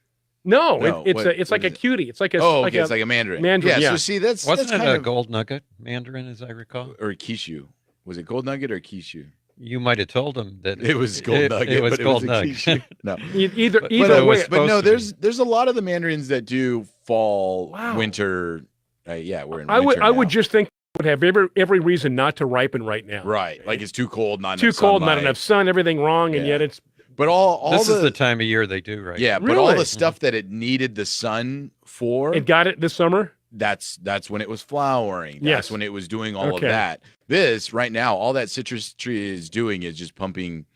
No, it's like a cutie. It's like a it's like a mandarin. Mandarin, yeah. So see, Wasn't that's it kind a of gold nugget mandarin, as I recall? or kishu. Was it gold nugget or kishu? You might have told them that it was gold nugget. It was but gold it was a nugget. cliche. No, Either but way. But no, there's a lot of the mandarins that do fall, Wow. winter. Yeah, we're in. I winter would now. just think would have every reason not to ripen right now. Right, like it's too cold, not Too enough cold, not sunlight. enough sun, everything wrong, and Yeah. yet it's. But all This is the time of year they do, right? Yeah, but all Really? the stuff that it needed the sun for, It got it this summer. that's when it was flowering. That's Yes. when it was doing all of Okay. that. This right now, all that citrus tree is doing is just pumping,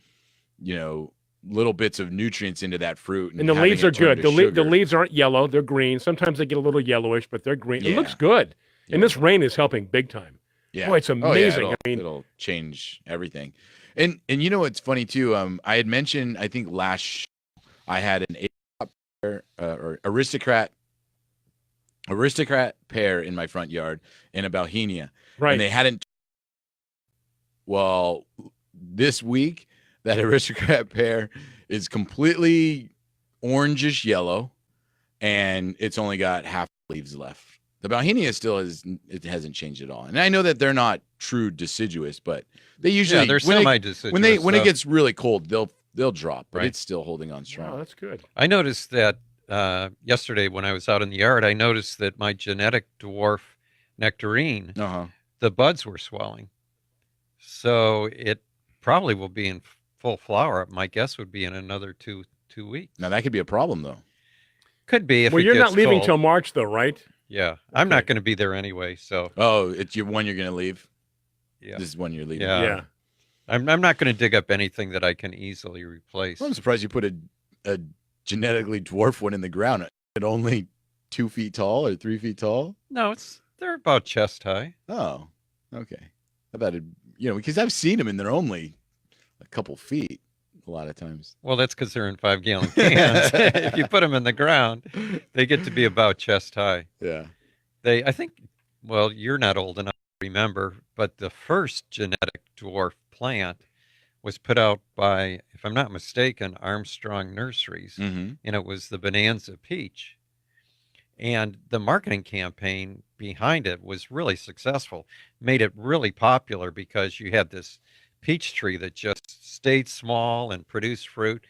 little bits of nutrients into that fruit. And the having leaves it are turn good. to The sugar. leaves aren't yellow; they're green. Sometimes they get a little yellowish, but they're green. It Yeah. looks good, and this rain is helping big time. Yeah. Boy, it's Oh, yeah, amazing. it'll change everything. And you know what's funny too? I had mentioned, I think last show, I had an pear, or aristocrat pear in my front yard and a Bauhinia. Right. And they hadn't. Well, this week that aristocrat pear is completely orangish yellow, and it's only got half the leaves left. The Bauhinia it hasn't changed at all. And I know that they're not true deciduous, but they usually they're semi-deciduous. When it so- gets really cold, they'll drop, but Right. it's still holding on strong. Oh, that's good. I noticed that yesterday when I was out in the yard, I noticed that my genetic dwarf nectarine, the buds were swelling. So it probably will be in full flower. My guess would be in another two weeks. Now that could be a problem though. Could be if Well, it you're gets not leaving cold. till March, though, right? Yeah, I'm not going to be there anyway. So it's when you're going to leave. Yeah, this is when you're leaving. Yeah. I'm not going to dig up anything that I can easily replace. I'm surprised you put a genetically dwarf one in the ground. It only 2 feet tall or 3 feet tall. No, they're about chest high. Oh, okay. I thought because I've seen them and they're only a couple feet a lot of times. Well, that's because they're in 5-gallon cans. If you put them in the ground, they get to be about chest high. Yeah. I think, well, you're not old enough to remember, but the first genetic dwarf plant was put out by, if I'm not mistaken, Armstrong Nurseries, Mm-hmm. and it was the Bonanza Peach. And the marketing campaign behind it was really successful, made it really popular because you had this peach tree that just stayed small and produced fruit.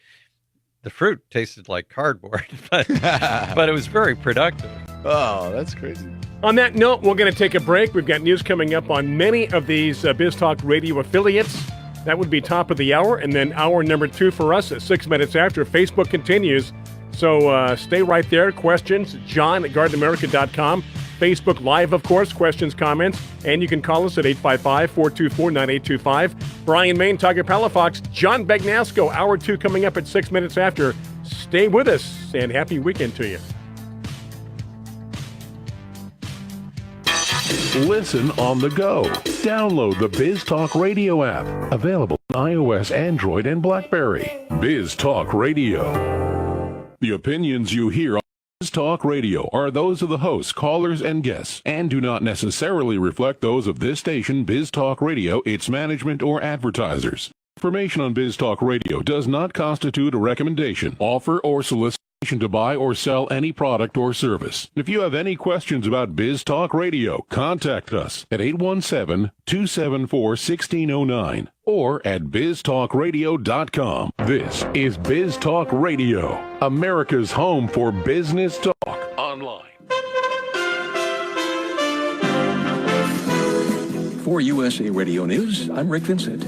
The fruit tasted like cardboard, but it was very productive. Oh, that's crazy. On that note, we're going to take a break. We've got news coming up on many of these Biz Talk Radio affiliates. That would be top of the hour, and then hour number 2 for us at 6 minutes after. Facebook continues. So stay right there. Questions, John at GardenAmerica.com. Facebook Live, of course, questions, comments, and you can call us at 855-424-9825. Bryan Main, Tiger Palafox, John Bagnasco, hour 2 coming up at 6 minutes after. Stay with us, and happy weekend to you. Listen on the go. Download the Biz Talk Radio app. Available on iOS, Android, and BlackBerry. Biz Talk Radio. The opinions you hear on Biz Talk Radio are those of the hosts, callers, and guests, and do not necessarily reflect those of this station, Biz Talk Radio, its management, or advertisers. Information on Biz Talk Radio does not constitute a recommendation, offer, or solicitation to buy or sell any product or service. If you have any questions about Biz Talk Radio, contact us at 817-274-1609 or at biztalkradio.com. This is Biz Talk Radio, America's home for business talk online. For USA Radio News, I'm Rick Vincent.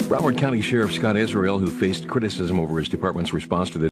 Broward County Sheriff Scott Israel, who faced criticism over his department's response to the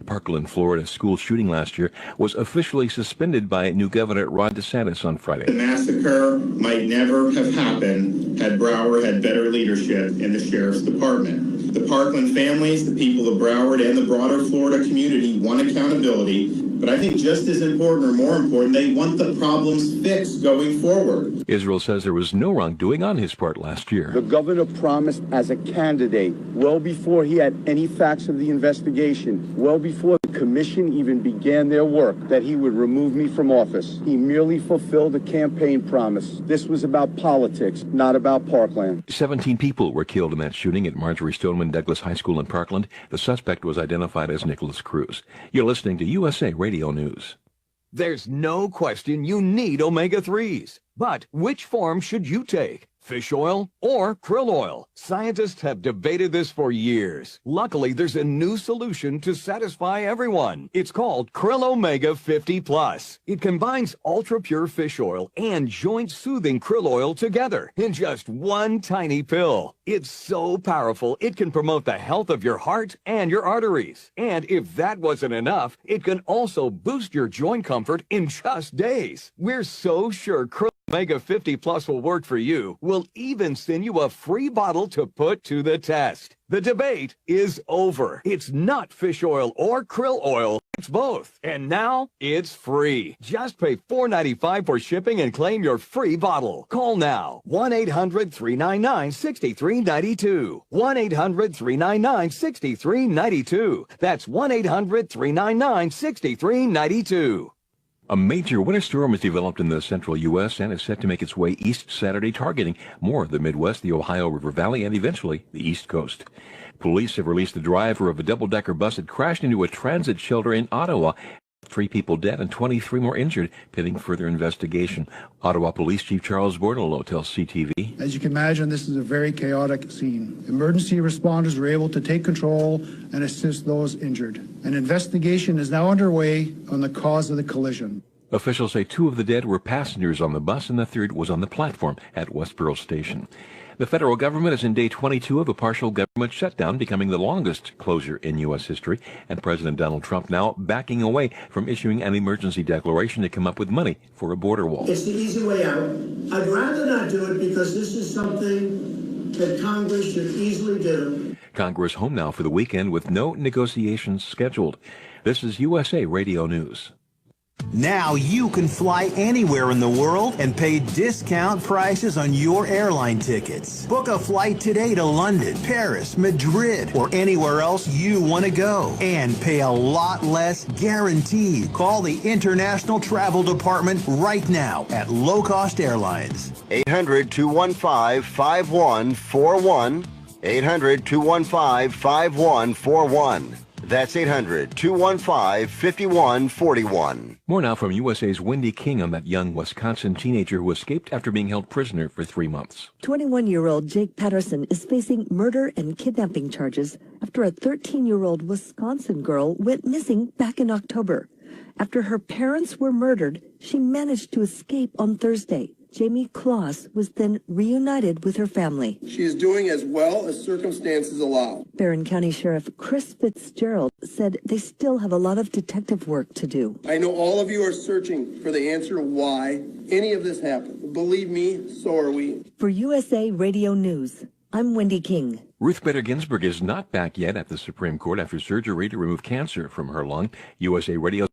Parkland, Florida school shooting last year, was officially suspended by new Governor Ron DeSantis on Friday. The massacre might never have happened had Broward had better leadership in the sheriff's department. The Parkland families, the people of Broward, and the broader Florida community want accountability, but I think just as important or more important, they want the problems fixed going forward. Israel says there was no wrongdoing on his part last year. The governor promised as a candidate, well before he had any facts of the investigation, well before the commission even began their work, that he would remove me from office. He merely fulfilled a campaign promise. This was about politics, not about Parkland. 17 people were killed in that shooting at Marjorie Stoneman Douglas High School in Parkland. The suspect was identified as Nicholas Cruz. You're listening to USA Radio News. There's no question you need omega-3s. But which form should you take? Fish oil or krill oil? Scientists have debated this for years. Luckily, there's a new solution to satisfy everyone. It's called Krill Omega 50 Plus. It combines ultra-pure fish oil and joint-soothing krill oil together in just one tiny pill. It's so powerful, it can promote the health of your heart and your arteries. And if that wasn't enough, it can also boost your joint comfort in just days. We're so sure Krill Omega 50 Plus will work for you. We'll even send you a free bottle to put to the test. The debate is over. It's not fish oil or krill oil. It's both. And now it's free. Just pay $4.95 for shipping and claim your free bottle. Call now. 1-800-399-6392. 1-800-399-6392. That's 1-800-399-6392. A major winter storm has developed in the central U.S. and is set to make its way east Saturday, targeting more of the Midwest, the Ohio River Valley, and eventually the East Coast. Police have released the driver of a double-decker bus that crashed into a transit shelter in Ottawa. 3 people dead and 23 more injured, pending further investigation. Ottawa Police Chief Charles Bordelot tells CTV. As you can imagine, this is a very chaotic scene. Emergency responders were able to take control and assist those injured. An investigation is now underway on the cause of the collision. Officials say 2 of the dead were passengers on the bus and the 3rd was on the platform at Westboro Station. The federal government is in day 22 of a partial government shutdown, becoming the longest closure in U.S. history, and President Donald Trump now backing away from issuing an emergency declaration to come up with money for a border wall. It's the easy way out. I'd rather not do it because this is something that Congress should easily do. Congress home now for the weekend with no negotiations scheduled. This is USA Radio News. Now you can fly anywhere in the world and pay discount prices on your airline tickets. Book a flight today to London, Paris, Madrid, or anywhere else you want to go and pay a lot less guaranteed. Call the International Travel Department right now at Low Cost Airlines. 800-215-5141. 800-215-5141. That's 800-215-5141. More now from USA's Wendy King on that young Wisconsin teenager who escaped after being held prisoner for 3 months. 21-year-old Jake Patterson is facing murder and kidnapping charges after a 13-year-old Wisconsin girl went missing back in October. After her parents were murdered, she managed to escape on Thursday. Jamie Kloss was then reunited with her family. She is doing as well as circumstances allow. Barron County Sheriff Chris Fitzgerald said they still have a lot of detective work to do. I know all of you are searching for the answer to why any of this happened. Believe me, so are we. For USA Radio News, I'm Wendy King. Ruth Bader Ginsburg is not back yet at the Supreme Court after surgery to remove cancer from her lung. USA Radio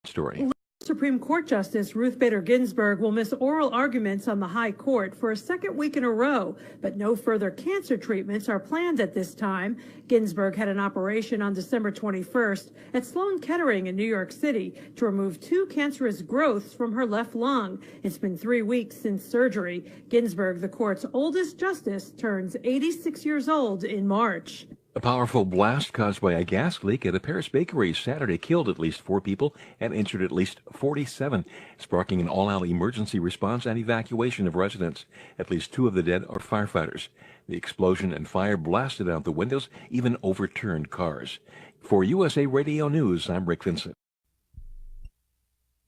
story. Supreme Court Justice Ruth Bader Ginsburg will miss oral arguments on the High Court for a second week in a row, but no further cancer treatments are planned at this time. Ginsburg had an operation on December 21st at Sloan Kettering in New York City to remove 2 cancerous growths from her left lung. It's been 3 weeks since surgery. Ginsburg, the court's oldest justice, turns 86 years old in March. A powerful blast caused by a gas leak at a Paris bakery Saturday killed at least 4 people and injured at least 47, sparking an all-out emergency response and evacuation of residents. At least 2 of the dead are firefighters. The explosion and fire blasted out the windows, even overturned cars. For USA Radio News, I'm Rick Vincent.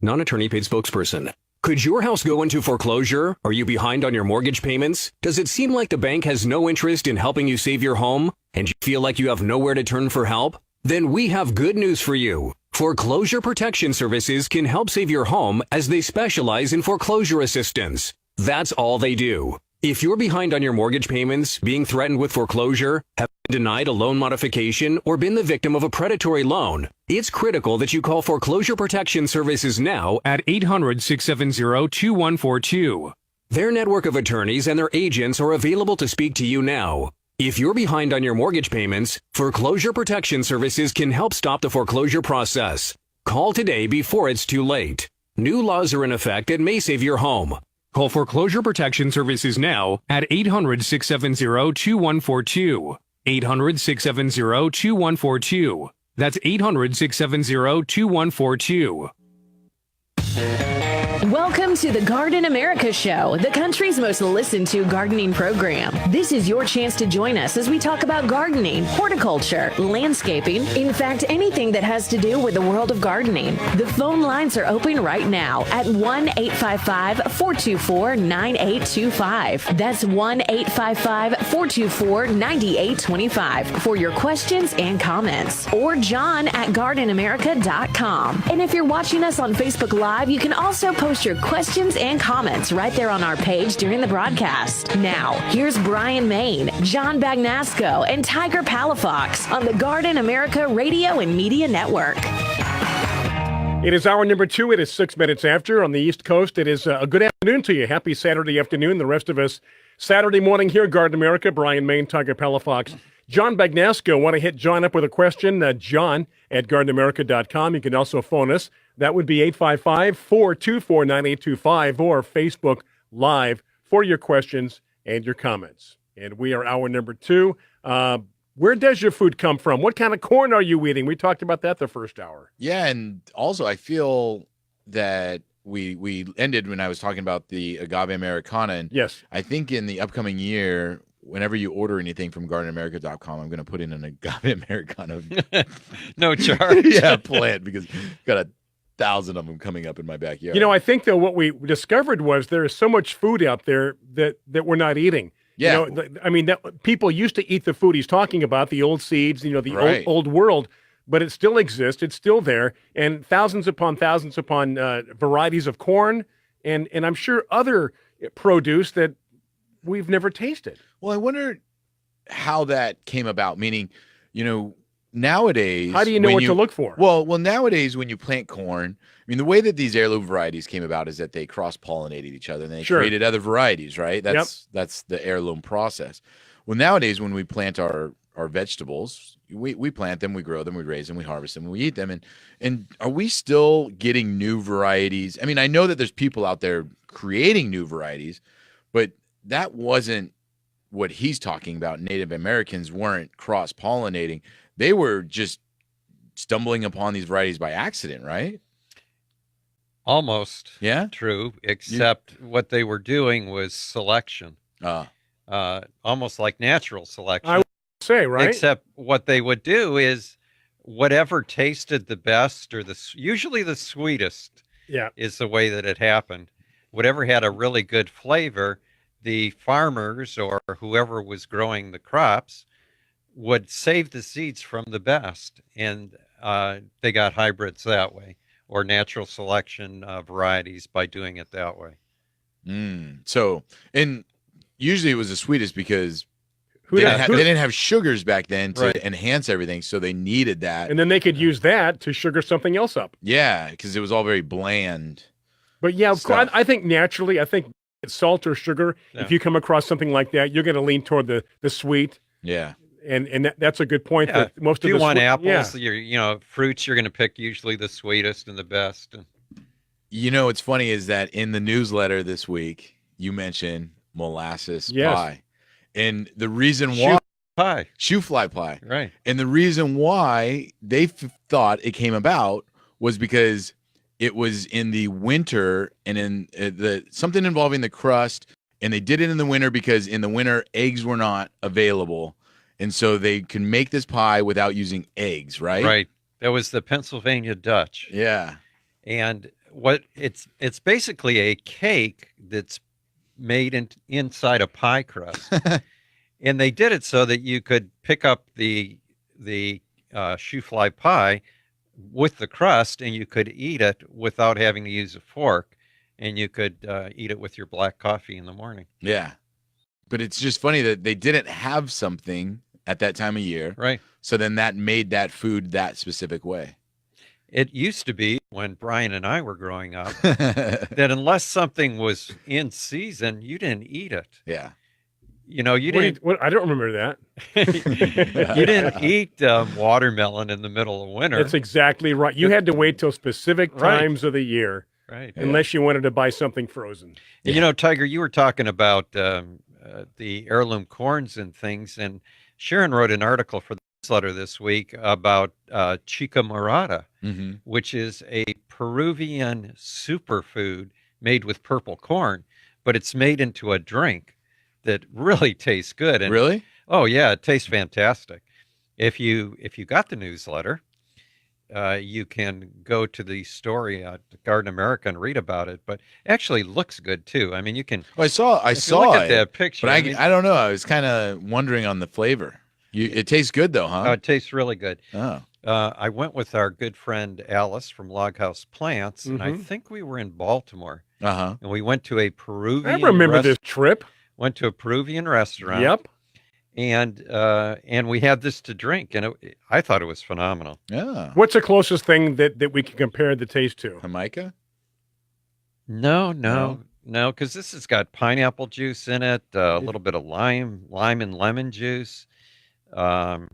Non-attorney paid spokesperson. Could your house go into foreclosure? Are you behind on your mortgage payments? Does it seem like the bank has no interest in helping you save your home? And you feel like you have nowhere to turn for help? Then we have good news for you. Foreclosure Protection Services can help save your home as they specialize in foreclosure assistance. That's all they do. If you're behind on your mortgage payments, being threatened with foreclosure, have been denied a loan modification, or been the victim of a predatory loan, it's critical that you call Foreclosure Protection Services now at 800-670-2142. Their network of attorneys and their agents are available to speak to you now. If you're behind on your mortgage payments, Foreclosure Protection Services can help stop the foreclosure process. Call today before it's too late. New laws are in effect that may save your home. Call Foreclosure Protection Services now at 800-670-2142. 800-670-2142. That's 800-670-2142. Welcome to the Garden America Show, the country's most listened to gardening program. This is your chance to join us as we talk about gardening, horticulture, landscaping, in fact, anything that has to do with the world of gardening. The phone lines are open right now at 1-855-424-9825. That's 1-855-424-9825 for your questions and comments. Or John at gardenamerica.com. And if you're watching us on Facebook Live, you can also post your questions and comments right there on our page during the broadcast. Now, here's Bryan Main, John Bagnasco, and Tiger Palafox on the Garden America Radio and Media Network. It is hour number 2. It is 6 minutes after on the East Coast. It is a good afternoon to you. Happy Saturday afternoon. The rest of us, Saturday morning here, Garden America, Bryan Main, Tiger Palafox. John Bagnasco, want to hit John up with a question? John at gardenamerica.com. You can also phone us. That would be 855-424-9825 or Facebook Live for your questions and your comments. And we are hour number 2. Where does your food come from? What kind of corn are you eating? We talked about that the first hour. Yeah, and also I feel that we ended when I was talking about the agave Americana. And yes, I think in the upcoming year, whenever you order anything from gardenamerica.com, I'm going to put in an agave Americana. No charge. Yeah, plant, because I've got 1,000 of them coming up in my backyard. You know, I think, though, what we discovered was there is so much food out there that we're not eating. Yeah. You know, I mean, people used to eat the food he's talking about, the old seeds, the Right. old world, but it still exists. It's still there. And thousands upon varieties of corn and I'm sure other produce that we've never tasted. Well, I wonder how that came about, meaning, nowadays. How do you know what to look for? Well, nowadays when you plant corn, I mean, the way that these heirloom varieties came about is that they cross-pollinated each other and they created other varieties, right? That's the heirloom process. Well, nowadays when we plant our vegetables, we plant them, we grow them, we raise them, we harvest them, we eat them. And are we still getting new varieties? I mean, I know that there's people out there creating new varieties, but that wasn't what he's talking about. Native Americans weren't cross-pollinating. They were just stumbling upon these varieties by accident, right? Almost. Yeah. True, except what they were doing was selection. Almost like natural selection. I would say, right? Except what they would do is whatever tasted the best or usually the sweetest is the way that it happened. Whatever had a really good flavor, the farmers or whoever was growing the crops would save the seeds from the best, and they got hybrids that way, or natural selection varieties by doing it that way. So, and usually it was the sweetest because they didn't have sugars back then to enhance everything, so they needed that. And then they could use that to sugar something else up. Yeah, because it was all very bland. But yeah, of course, I think naturally, salt or sugar, if you come across something like that, you're going to lean toward the sweet. Yeah. And that's a good point. Yeah. That most if you of the want apples, fruits, you're going to pick usually the sweetest and the best. What's funny is that in the newsletter this week, you mentioned molasses pie. And the reason why shoe fly pie. Right. And the reason why they thought it came about was because it was in the winter and in something involving the crust. And they did it in the winter because in the winter, eggs were not available. And so they can make this pie without using eggs, right? Right. That was the Pennsylvania Dutch. Yeah. And it's basically a cake that's made inside a pie crust. And they did it so that you could pick up the shoe fly pie with the crust and you could eat it without having to use a fork. And you could eat it with your black coffee in the morning. Yeah. But it's just funny that they didn't have something at that time of year. Right. So then that made that food that specific way. It used to be when Bryan and I were growing up that unless something was in season, you didn't eat it. Yeah. You didn't. I don't remember that. You didn't eat watermelon in the middle of winter. That's exactly right. You had to wait till specific times of the year. Right. Unless you wanted to buy something frozen. Yeah. Tiger, you were talking about the heirloom corns and things, and Sharon wrote an article for the newsletter this week about chica morada, which is a Peruvian superfood made with purple corn, but it's made into a drink that really tastes good. And Really? oh yeah, it tastes fantastic. If you got the newsletter, you can go to the story at Garden America and read about it. But actually looks good too. I mean, you can. Well, I saw look it, at that picture. but I mean, I don't know. I was kind of wondering on the flavor. It tastes good though, huh? it tastes really good. Oh. I went with our good friend Alice from Log House Plants, and I think we were in Baltimore. Uh-huh. And we went to a Peruvian. I remember this trip. Went to a Peruvian restaurant. Yep. And we had this to drink, and I thought it was phenomenal. Yeah. What's the closest thing that we can compare the taste to? Jamaica? No, because this has got pineapple juice in it, a little bit of lime and lemon juice, and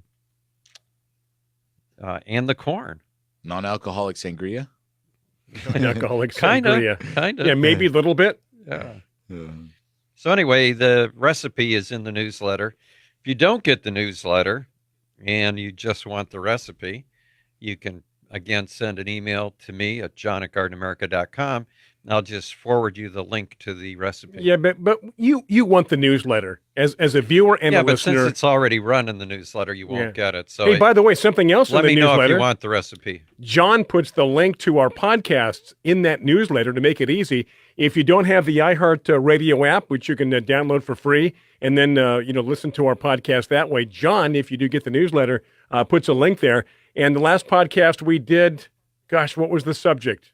the corn. Non-alcoholic sangria? Non-alcoholic Kinda. sangria. Yeah, maybe a little bit. Yeah. So anyway, the recipe is in the newsletter. If you don't get the newsletter and you just want the recipe, you can, again, send an email to me at john@gardenamerica.com, and I'll just forward you the link to the recipe. Yeah, but you want the newsletter as a viewer and a but listener. since it's already run in the newsletter, you won't get it. So hey, by the way, something else let in the me newsletter. know if you want the recipe. John puts the link to our podcasts in that newsletter to make it easy. If you don't have the iHeart Radio app, which you can download for free, and then listen to our podcast that way, John, if you do get the newsletter, puts a link there. And the last podcast we did, gosh, what was the subject?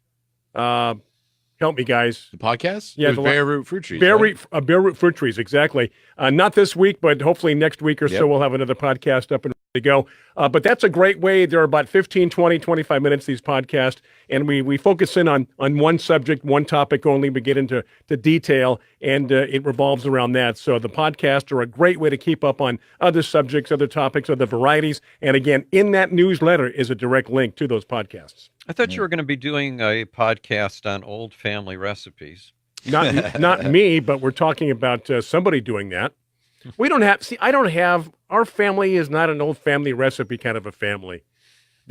Help me, guys. The podcast? Yeah, it was bare root fruit trees. Bare right? root fruit trees, exactly. Not this week, but hopefully next week or so we'll have another podcast up and ready to go. But that's a great way. There are about 15, 20, 25 minutes, these podcasts, and we focus in on one subject, one topic only. We get into detail, and it revolves around that. So the podcasts are a great way to keep up on other subjects, other topics, other varieties. And again, in that newsletter is a direct link to those podcasts. I thought you were going to be doing a podcast on old family recipes. Not me, but we're talking about somebody doing that. We don't have, our family is not an old family recipe kind of a family.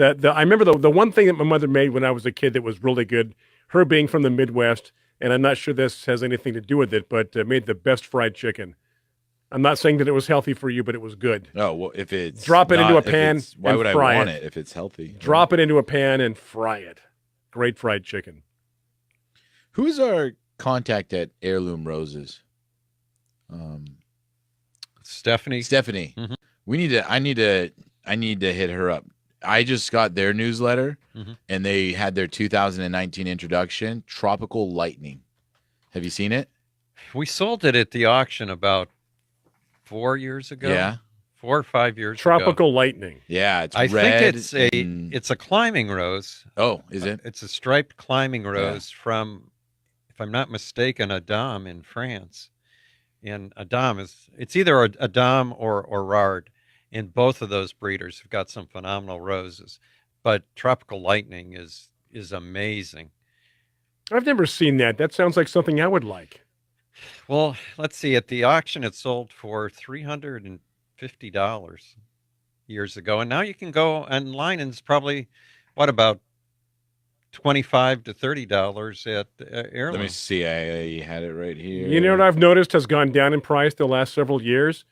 I remember the one thing that my mother made when I was a kid that was really good, her being from the Midwest, and I'm not sure this has anything to do with it, but made the best fried chicken. I'm not saying that it was healthy for you, but it was good. Oh, well, if it's drop it into a pan why and would fry I want it if it's healthy? Drop it into a pan and fry it. Great fried chicken. Who's our contact at Heirloom Roses? Stephanie. Mm-hmm. I need to hit her up. I just got their newsletter, and they had their 2019 introduction, Tropical Lightning. Have you seen it? We sold it at the auction about 4 years ago. Yeah. 4 or 5 years Tropical ago. Lightning. Yeah, it's I red. think it's a climbing rose. Oh, is it? It's a striped climbing rose from, if I'm not mistaken, Adam in France. And Adam it's either Adam or Rard. And both of those breeders have got some phenomenal roses. But Tropical Lightning is amazing. I've never seen that. That sounds like something I would like. Well, let's see. At the auction, it sold for $350 years ago, and now you can go online, and it's probably about $25 to $30 at Heirloom. Let me see. I had it right here. You know what I've noticed has gone down in price the last several years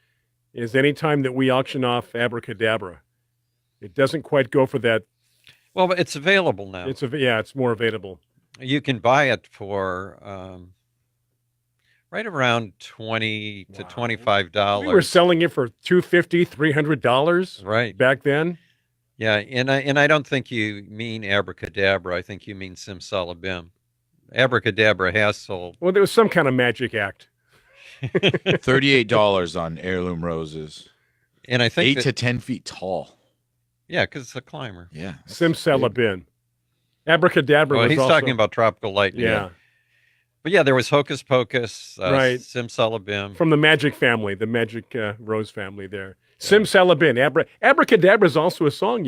is any time that we auction off Abracadabra, it doesn't quite go for that. Well, but it's available now. It's more available. You can buy it for right around $20 to $25. We were selling it for $250, $300 right back then. Yeah, and I don't think you mean Abracadabra. I think you mean Simsalabim. Abracadabra has sold. Well, there was some kind of magic act. $38 on Heirloom Roses. And I think 8 to 10 feet tall. Yeah, because it's a climber. Yeah. Simsalabim. Abracadabra was he's also talking about Tropical Lightning. Yeah. But yeah, there was Hocus Pocus, right. Simsalabim. From the magic family, the magic rose family there. Simsalabim. Abracadabra is also a song,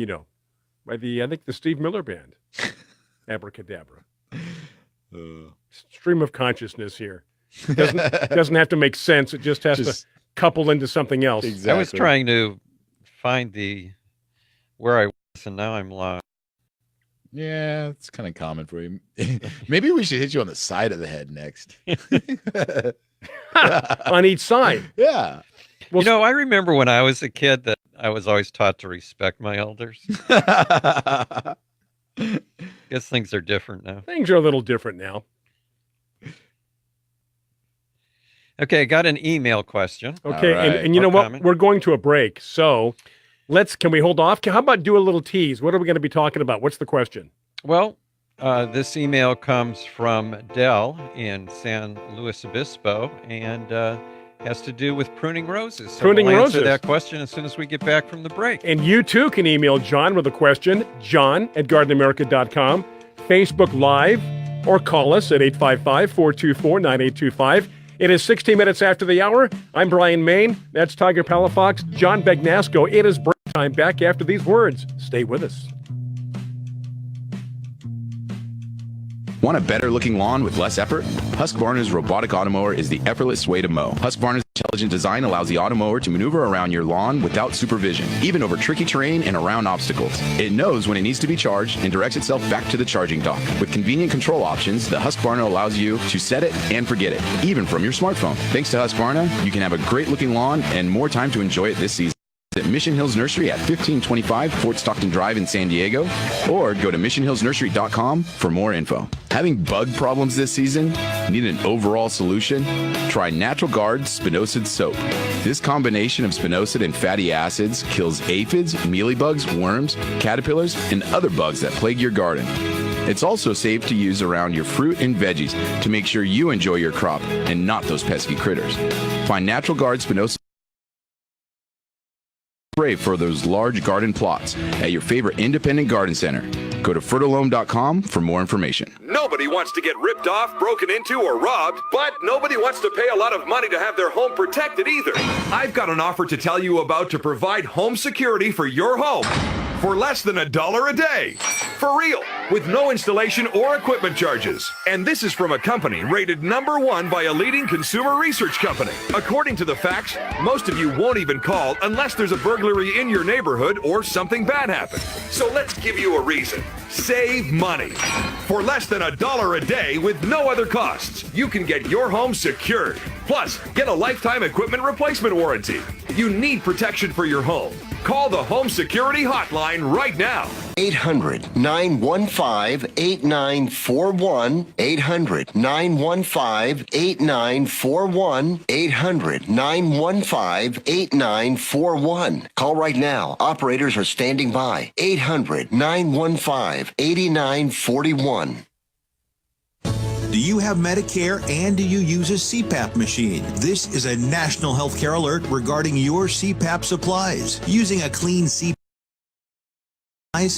by I think the Steve Miller Band. Abracadabra. Stream of consciousness here. Doesn't have to make sense. It just has to couple into something else. Exactly. I was trying to find where I was, and now I'm lost. Yeah, it's kind of common for you. Maybe we should hit you on the side of the head next. On each side. Yeah. Well, I remember when I was a kid that I was always taught to respect my elders. Guess things are different now. Things are a little different now. Okay, I got an email question. Okay, right. and you know what? Comment? We're going to a break, so can we hold off? How about do a little tease? What are we going to be talking about? What's the question? Well, this email comes from Dell in San Luis Obispo, and has to do with pruning roses. So Pruning we'll roses. answer that question as soon as we get back from the break. And you too can email John with a question, john@gardenamerica.com, Facebook Live, or call us at 855-424-9825. It is 16 minutes after the hour. I'm Bryan Main. That's Tiger Palafox. John Bagnasco. It is break time. Back after these words. Stay with us. Want a better looking lawn with less effort? Husqvarna's robotic automower is the effortless way to mow. Husqvarna's intelligent design allows the automower to maneuver around your lawn without supervision, even over tricky terrain and around obstacles. It knows when it needs to be charged and directs itself back to the charging dock. With convenient control options, the Husqvarna allows you to set it and forget it, even from your smartphone. Thanks to Husqvarna, you can have a great looking lawn and more time to enjoy it this season. At Mission Hills Nursery at 1525 Fort Stockton Drive in San Diego, or go to missionhillsnursery.com for more info. Having bug problems this season? Need an overall solution? Try Natural Guard Spinosad Soap. This combination of spinosad and fatty acids kills aphids, mealybugs, worms, caterpillars, and other bugs that plague your garden. It's also safe to use around your fruit and veggies to make sure you enjoy your crop and not those pesky critters. Find Natural Guard Spinosad spray for those large garden plots at your favorite independent garden center. Go to fertilome.com for more information. Nobody wants to get ripped off, broken into, or robbed, but nobody wants to pay a lot of money to have their home protected either. I've got an offer to tell you about to provide home security for your home for less than $1 a day. For real, with no installation or equipment charges. And this is from a company rated #1 by a leading consumer research company. According to the facts, most of you won't even call unless there's a burglary in your neighborhood or something bad happened. So let's give you a reason. Save money. For less than $1 a day with no other costs, you can get your home secured. Plus, get a lifetime equipment replacement warranty. You need protection for your home. Call the Home Security Hotline right now. 800-915-8941. 800-915-8941. 800-915-8941. Call right now. Operators are standing by. 800-915-8941. Do you have Medicare and do you use a CPAP machine? This is a national healthcare alert regarding your CPAP supplies. Using a clean CPAP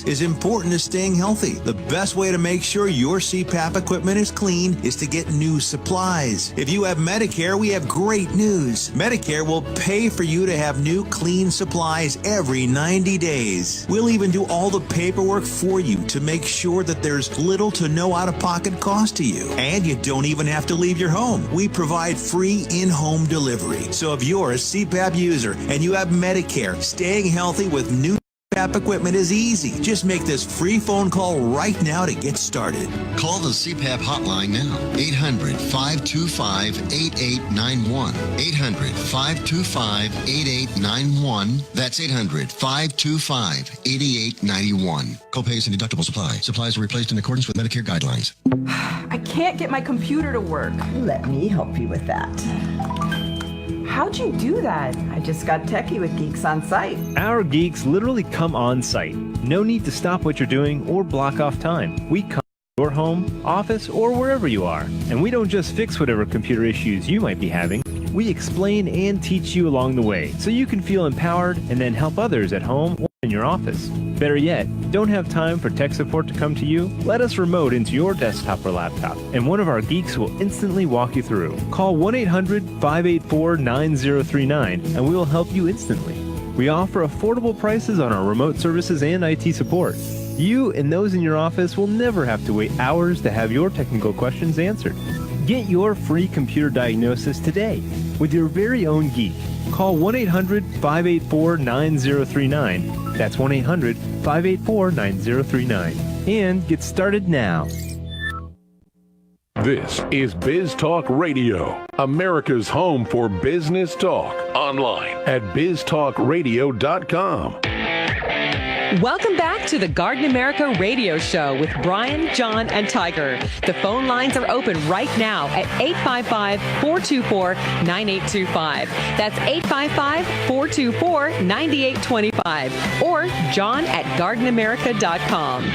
is important to staying healthy. The best way to make sure your CPAP equipment is clean is to get new supplies. If you have Medicare, we have great news. Medicare will pay for you to have new clean supplies every 90 days. We'll even do all the paperwork for you to make sure that there's little to no out-of-pocket cost to you. And you don't even have to leave your home. We provide free in-home delivery. So if you're a CPAP user and you have Medicare, staying healthy with new CPAP equipment is easy. Just make this free phone call right now to get started. Call the CPAP hotline now. 800-525-8891. 800-525-8891. That's 800-525-8891. Copays and deductibles apply. Supplies are replaced in accordance with Medicare guidelines. I can't get my computer to work. Let me help you with that. How'd you do that? I just got techie with Geeks on Site. Our geeks literally come on site. No need to stop what you're doing or block off time. We come to your home, office, or wherever you are. And we don't just fix whatever computer issues you might be having. We explain and teach you along the way so you can feel empowered and then help others at home or in your office. Better yet, don't have time for tech support to come to you? Let us remote into your desktop or laptop, and one of our geeks will instantly walk you through. Call 1-800-584-9039, and we will help you instantly. We offer affordable prices on our remote services and IT support. You and those in your office will never have to wait hours to have your technical questions answered. Get your free computer diagnosis today with your very own geek. Call 1-800-584-9039. That's 1-800-584-9039. and get started now. This is Biz Talk Radio, America's home for business talk. Online at biztalkradio.com. Welcome back to the Garden America Radio Show with Bryan, John, and Tiger. The phone lines are open right now at 855-424-9825. That's 855-424-9825. Or John at gardenamerica.com.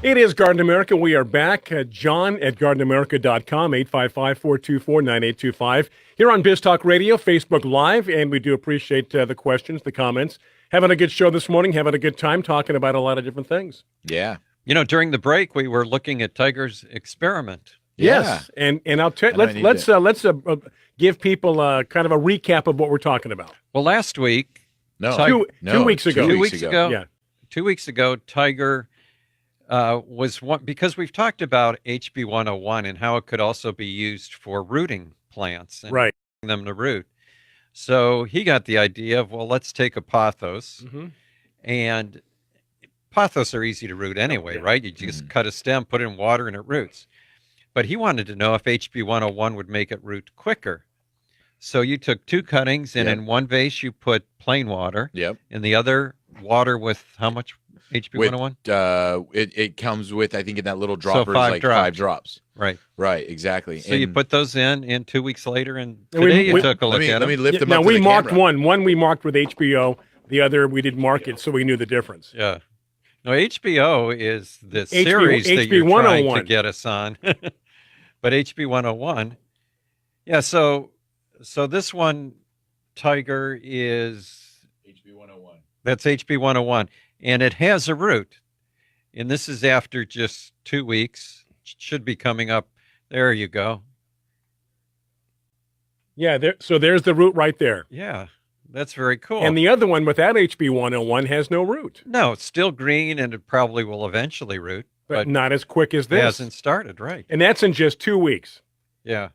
It is Garden America. We are back. John at gardenamerica.com, 855-424-9825. Here on Biz Talk Radio, Facebook Live, and we do appreciate the questions, the comments. Having a good show this morning, having a good time talking about a lot of different things. Yeah. You know, during the break, we were looking at Tiger's experiment. Yes, and I'll tell. Let's give people kind of a recap of what we're talking about. Well, last week, two weeks ago. 2 weeks ago. Yeah. 2 weeks ago, Tiger was one, because we've talked about HB 101 and how it could also be used for rooting plants and right. getting them to root. So he got the idea of, well, let's take a pothos, and pothos are easy to root anyway, right? You just cut a stem, put it in water, and it roots. But he wanted to know if HB 101 would make it root quicker. So you took two cuttings, and in one vase you put plain water. Yep. In the other, water with how much HB 101? It comes with, I think, in that little dropper, so like 5 drops. Right. Right, exactly. So you put those in, and 2 weeks later, and today you took a look at them. Let me lift them now up to we the marked camera. one we marked with HBO, the other we didn't mark it, so we knew the difference. Yeah. No, HBO is the series that you're trying to get us on. But HB 101, yeah, so this one, Tiger, is HB 101. That's HB 101, and it has a root. And this is after just 2 weeks. Should be coming up. There you go. Yeah, so there's the root right there. Yeah, that's very cool. And the other one without HB 101 has no root. No, it's still green, and it probably will eventually root. But not as quick as this. It hasn't started, right. And that's in just 2 weeks. Yeah.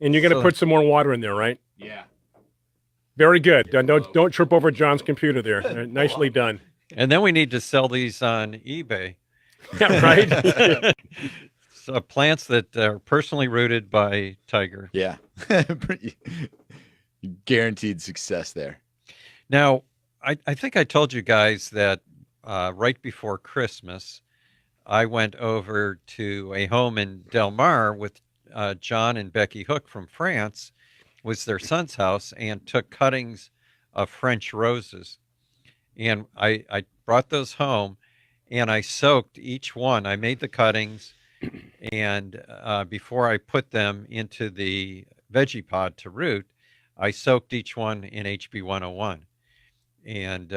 And you're going to put some more water in there, right? Yeah. Very good. Don't trip over John's computer there. Nicely done. And then we need to sell these on eBay. Yeah, right? So plants that are personally rooted by Tiger. Yeah. Guaranteed success there. Now, I think I told you guys that right before Christmas, I went over to a home in Del Mar with John and Becky Hook from France. Was their son's house, and took cuttings of French roses. And I brought those home, and I soaked each one. I made the cuttings, and before I put them into the veggie pod to root, I soaked each one in HB 101. And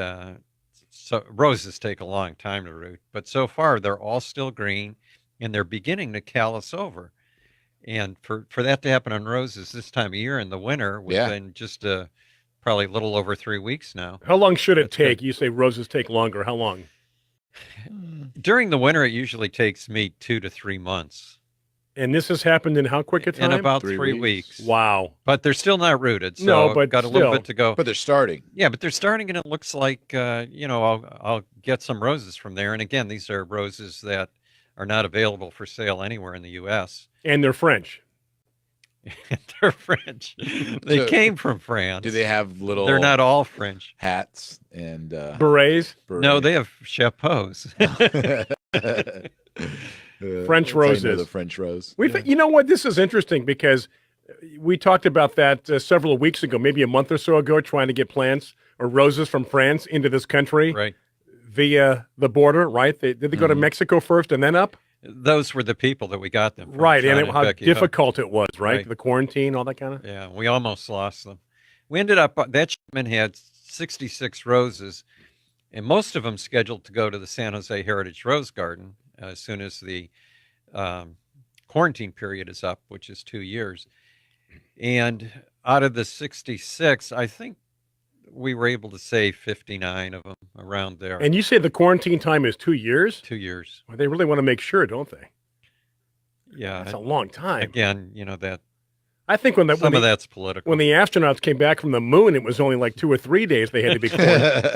so roses take a long time to root, but so far they're all still green, and they're beginning to callus over. And for that to happen on roses this time of year in the winter, within just probably a little over 3 weeks now. How long should it take? You say roses take longer. How long? During the winter, it usually takes me 2 to 3 months. And this has happened in how quick a time? In about 3 weeks. Wow. But they're still not rooted, so no, but got a little bit to go. But they're starting. Yeah, but they're starting, and it looks like, I'll get some roses from there. And again, these are roses that are not available for sale anywhere in the U.S. And they're French. They're French. They came from France. Do they have little... They're not all French. Hats and... Berets? No, they have chapeaus. French roses. The French rose. You know what? This is interesting because we talked about that several weeks ago, maybe a month or so ago, trying to get plants or roses from France into this country. Right. Via the border, right? Did they go to Mexico first and then up? Those were the people that we got them from. Right, John and how Becky difficult it was, Right. right? The quarantine, all that kind of. Yeah, we almost lost them. We ended up, that shipment had 66 roses, and most of them scheduled to go to the San Jose Heritage Rose Garden as soon as the quarantine period is up, which is 2 years. And out of the 66, I think we were able to save 59 of them around there. And you say the quarantine time is 2 years? 2 years. Well, they really want to make sure, don't they? Yeah. That's a long time. Again, I think when Some of that's political. When the astronauts came back from the moon, it was only like 2 or 3 days they had to be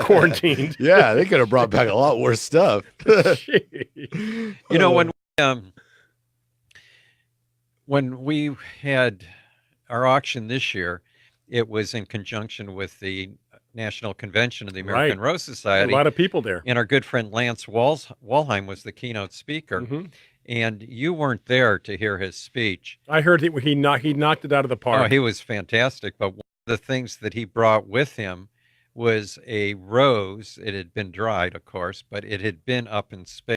quarantined. Yeah, they could have brought back a lot worse stuff. You know, when we had our auction this year, it was in conjunction with the National Convention of the American Rose Society. A lot of people there. And our good friend Lance Walheim was the keynote speaker. Mm-hmm. And you weren't there to hear his speech. I heard he knocked it out of the park. Oh, he was fantastic. But one of the things that he brought with him was a rose. It had been dried, of course, but it had been up in space.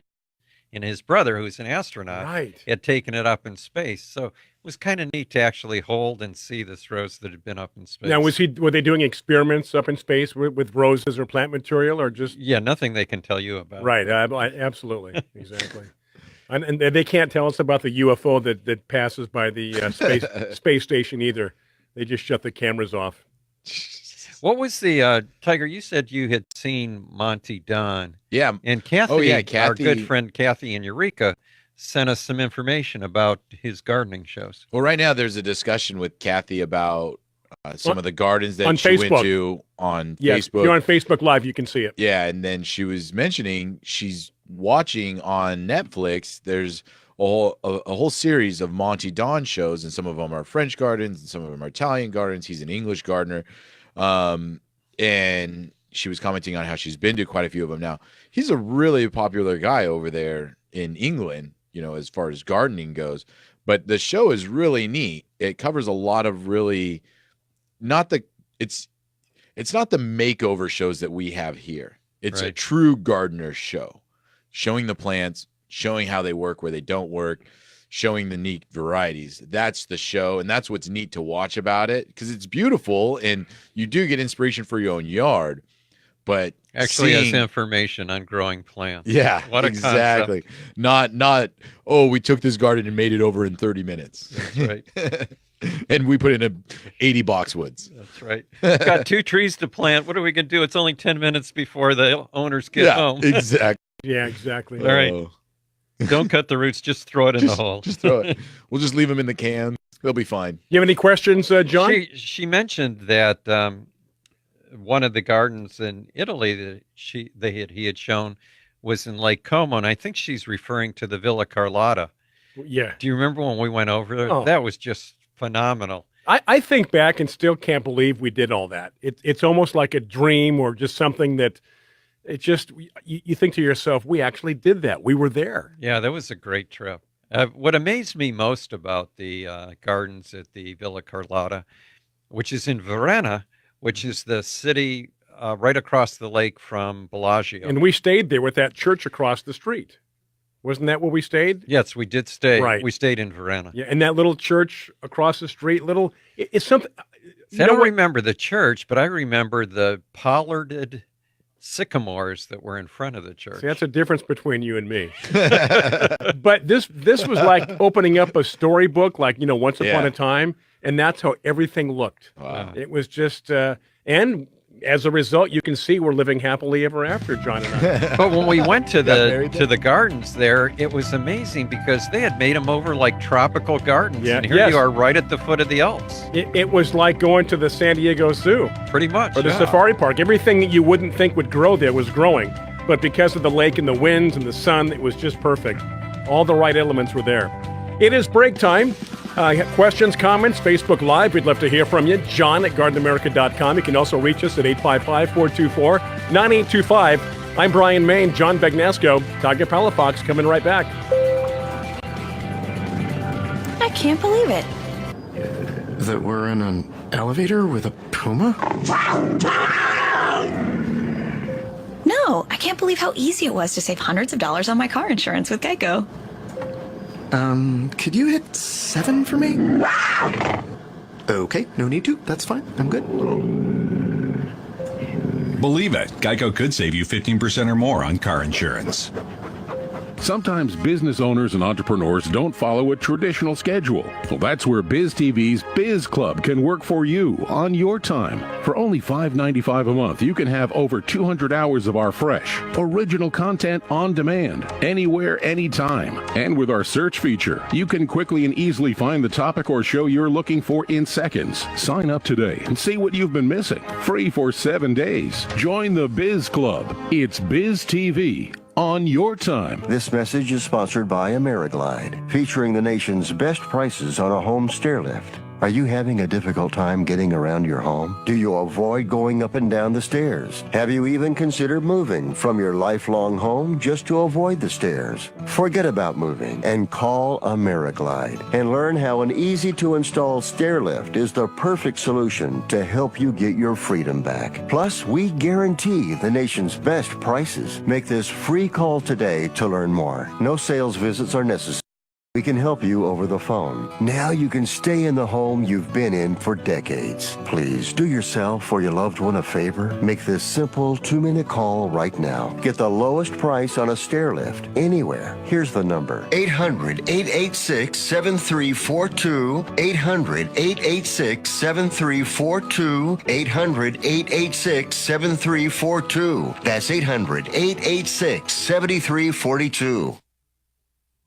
And his brother, who's an astronaut, had taken it up in space. So it was kind of neat to actually hold and see this rose that had been up in space. Now, were they doing experiments up in space with roses or plant material, or just? Yeah, nothing they can tell you about. Right, absolutely, exactly. And they can't tell us about the UFO that passes by the space station either. They just shut the cameras off. What was the Tiger? You said you had seen Monty Don. Yeah, and Kathy, our good friend Kathy in Eureka, sent us some information about his gardening shows. Well, right now there's a discussion with Kathy about some of the gardens that she Facebook. went to on Yes, Facebook. if you're on Facebook Live, you can see it. Yeah, and then she was mentioning she's watching on Netflix. There's a whole series of Monty Don shows, and some of them are French gardens, and some of them are Italian gardens. He's an English gardener, and she was commenting on how she's been to quite a few of them. Now, he's a really popular guy over there in England, you know, as far as gardening goes. But the show is really neat. It covers a lot of really it's not the makeover shows that we have here. It's a true gardener show, showing the plants, showing how they work, where they don't work, showing the neat varieties. That's the show, and that's what's neat to watch about it, because it's beautiful and you do get inspiration for your own yard. But actually has information on growing plants. Yeah, what a exactly. Concept. Not we took this garden and made it over in 30 minutes. That's right. And we put in a 80 boxwoods. That's right. Got 2 trees to plant. What are we going to do? It's only 10 minutes before the owners get home. Exactly. Yeah, exactly. All right. Don't cut the roots. Just throw it in the hole. Just throw it. We'll just leave them in the can. They'll be fine. You have any questions, John? She mentioned that one of the gardens in Italy that he had shown was in Lake Como, and I think she's referring to the Villa Carlotta. Yeah. Do you remember when we went over there? Oh. That was just phenomenal. I think back and still can't believe we did all that. It's almost like a dream, or just something that it just, you think to yourself, we actually did that. We were there. Yeah, that was a great trip. What amazed me most about the gardens at the Villa Carlotta, which is in Verona, which is the city right across the lake from Bellagio. And we stayed there with that church across the street. Wasn't that where we stayed? Yes, we did stay. Right. We stayed in Verona. Yeah, and that little church across the street, it's something. I don't remember the church, but I remember the pollarded sycamores that were in front of the church. See, that's a difference between you and me. But this was like opening up a storybook, like, Once Upon a Time, and that's how everything looked. Wow. It was just, and as a result, you can see we're living happily ever after, John and I. But when we went to the gardens there, it was amazing because they had made them over like tropical gardens. Yeah, and here you are right at the foot of the Alps. It was like going to the San Diego Zoo. Pretty much. Or the safari park. Everything that you wouldn't think would grow there was growing. But because of the lake and the winds and the sun, it was just perfect. All the right elements were there. It is break time. Questions, comments, Facebook Live. We'd love to hear from you. John at gardenamerica.com. You can also reach us at 855-424-9825. I'm Bryan Main, John Bagnasco, Tiger Palafox, coming right back. I can't believe it. That we're in an elevator with a puma? No, I can't believe how easy it was to save hundreds of dollars on my car insurance with Geico. Could you hit 7 for me? Okay, no need to. That's fine. I'm good. Believe it, Geico could save you 15% or more on car insurance. Sometimes business owners and entrepreneurs don't follow a traditional schedule. Well, that's where Biz TV's Biz Club can work for you on your time. For only $5.95 a month, you can have over 200 hours of our fresh, original content on demand, anywhere, anytime. And with our search feature, you can quickly and easily find the topic or show you're looking for in seconds. Sign up today and see what you've been missing. Free for 7 days. Join the Biz Club. It's Biz TV. On your time. This message is sponsored by AmeriGlide, featuring the nation's best prices on a home stair lift. Are you having a difficult time getting around your home? Do you avoid going up and down the stairs? Have you even considered moving from your lifelong home just to avoid the stairs? Forget about moving and call AmeriGlide and learn how an easy-to-install stair lift is the perfect solution to help you get your freedom back. Plus, we guarantee the nation's best prices. Make this free call today to learn more. No sales visits are necessary. We can help you over the phone. Now you can stay in the home you've been in for decades. Please do yourself or your loved one a favor. Make this simple 2-minute call right now. Get the lowest price on a stair lift anywhere. Here's the number. 800-886-7342. 800-886-7342. 800-886-7342. That's 800-886-7342.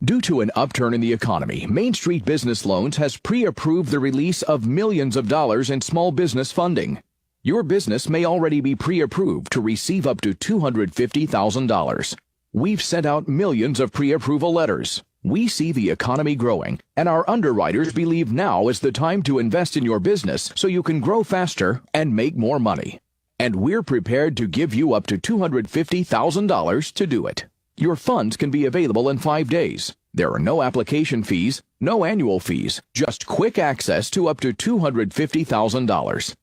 Due to an upturn in the economy, Main Street Business Loans has pre-approved the release of millions of dollars in small business funding. Your business may already be pre-approved to receive up to $250,000. We've sent out millions of pre-approval letters. We see the economy growing, and our underwriters believe now is the time to invest in your business so you can grow faster and make more money. And we're prepared to give you up to $250,000 to do it. Your funds can be available in 5 days. There are no application fees, no annual fees, just quick access to up to $250,000.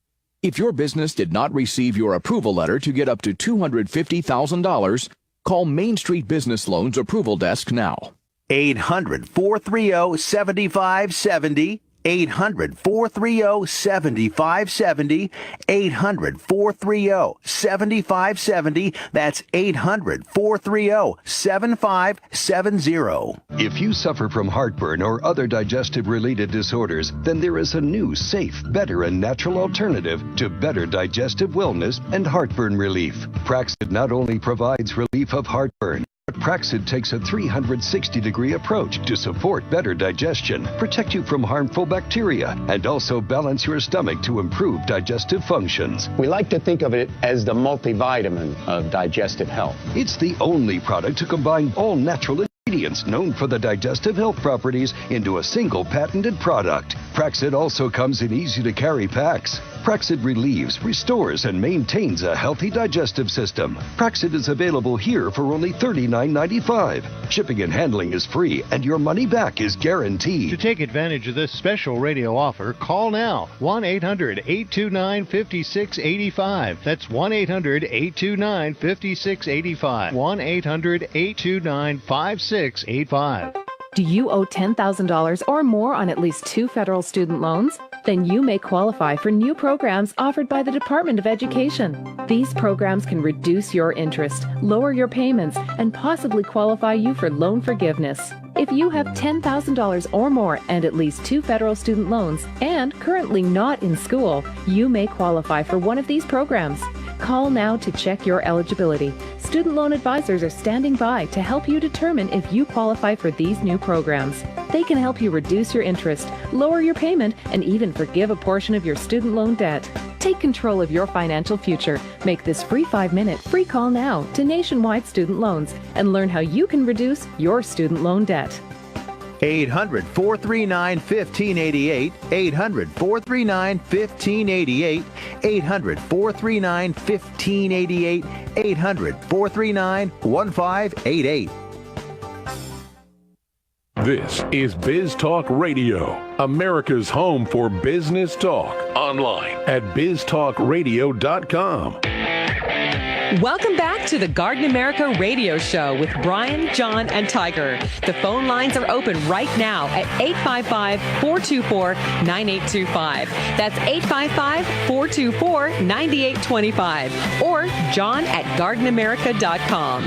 If your business did not receive your approval letter to get up to $250,000, call Main Street Business Loans Approval Desk now. 800-430-7570. 800-430-7570. 800-430-7570. That's 800-430-7570. If you suffer from heartburn or other digestive-related disorders, then there is a new, safe, better, and natural alternative to better digestive wellness and heartburn relief. Praxid not only provides relief of heartburn, but Praxid takes a 360-degree approach to support better digestion, protect you from harmful bacteria, and also balance your stomach to improve digestive functions. We like to think of it as the multivitamin of digestive health. It's the only product to combine all natural ingredients known for the digestive health properties into a single patented product. Praxid also comes in easy-to-carry packs. Praxid relieves, restores, and maintains a healthy digestive system. Praxid is available here for only $39.95. Shipping and handling is free, and your money back is guaranteed. To take advantage of this special radio offer, call now. 1-800-829-5685. That's 1-800-829-5685. 1-800-829-5685. Do you owe $10,000 or more on at least 2 federal student loans? Then you may qualify for new programs offered by the Department of Education. These programs can reduce your interest, lower your payments, and possibly qualify you for loan forgiveness. If you have $10,000 or more and at least 2 federal student loans and currently not in school, you may qualify for one of these programs. Call now to check your eligibility. Student loan advisors are standing by to help you determine if you qualify for these new programs. They can help you reduce your interest, lower your payment, and even forgive a portion of your student loan debt. Take control of your financial future. Make this free 5-minute free call now to Nationwide Student Loans and learn how you can reduce your student loan debt. 800-439-1588. 800-439-1588. 800-439-1588. 800-439-1588. This is Biz Talk Radio, America's home for business talk. Online at biztalkradio.com. Welcome back to the Garden America Radio Show with Bryan, John, and Tiger. The phone lines are open right now at 855-424-9825. That's 855-424-9825. Or John at gardenamerica.com.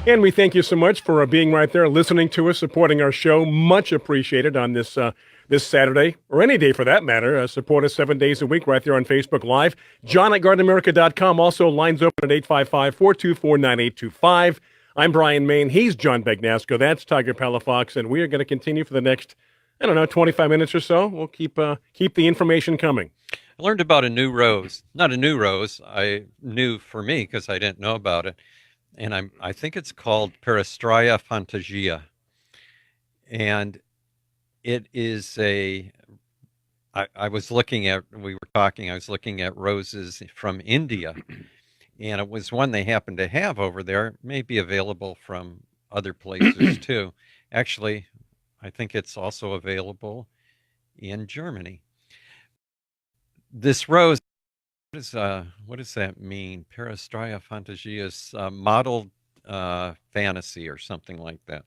And we thank you so much for being right there, listening to us, supporting our show. Much appreciated on this this Saturday, or any day for that matter. Support us 7 days a week right there on Facebook Live. John at GardenAmerica.com. Also, lines open at 855-424-9825. I'm Bryan Main. He's John Bagnasco. That's Tiger Palafox. And we are going to continue for the next, 25 minutes or so. We'll keep the information coming. I learned about a new rose. Not a new rose. I knew for me because I didn't know about it. And I think it's called Perestraya Fantasia. And it is I was looking at roses from India. And it was one they happened to have over there. It may be available from other places too. Actually, I think it's also available in Germany. This rose, what does that mean? Perestraya Fantasia is modeled fantasy or something like that.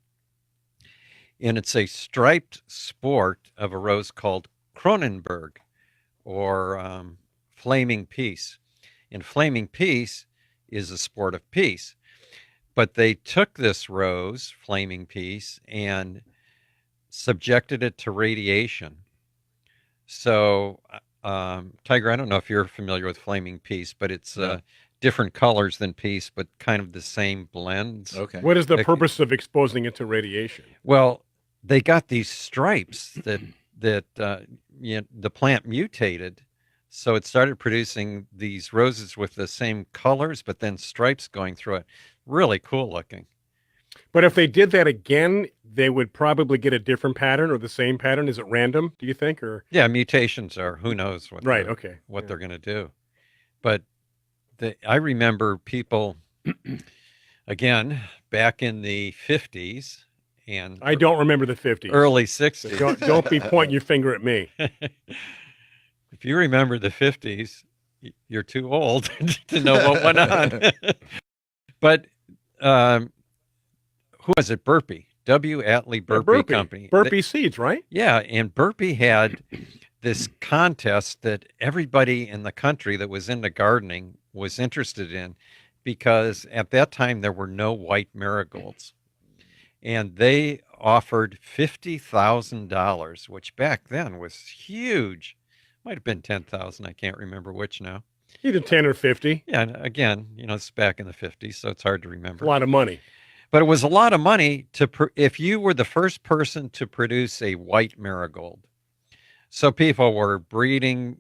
And it's a striped sport of a rose called Kronenberg or Flaming Peace. And Flaming Peace is a sport of peace. But they took this rose, Flaming Peace, and subjected it to radiation. So, Tiger, I don't know if you're familiar with Flaming Peace, but it's different colors than peace, but kind of the same blends. Okay. What is the purpose of exposing it to radiation? Well, they got these stripes that the plant mutated, so it started producing these roses with the same colors, but then stripes going through it. Really cool looking. But if they did that again, they would probably get a different pattern or the same pattern. Is it random, do you think? Or yeah, mutations are, who knows what they're going to do. But I remember people, again, back in the 50s, and I don't remember the 50s. Early 60s. So don't be pointing your finger at me. If you remember the 50s, you're too old to know what went on. But who was it? Burpee. W. Atlee Burpee Company. Burpee Seeds, right? Yeah, and Burpee had this contest that everybody in the country that was into gardening was interested in, because at that time there were no white marigolds. And they offered $50,000, which back then was huge. Might have been 10,000. I can't remember which now. Either 10 or 50. Yeah, and again, it's back in the 50s, so it's hard to remember. A lot of money. But it was a lot of money if you were the first person to produce a white marigold. So people were breeding,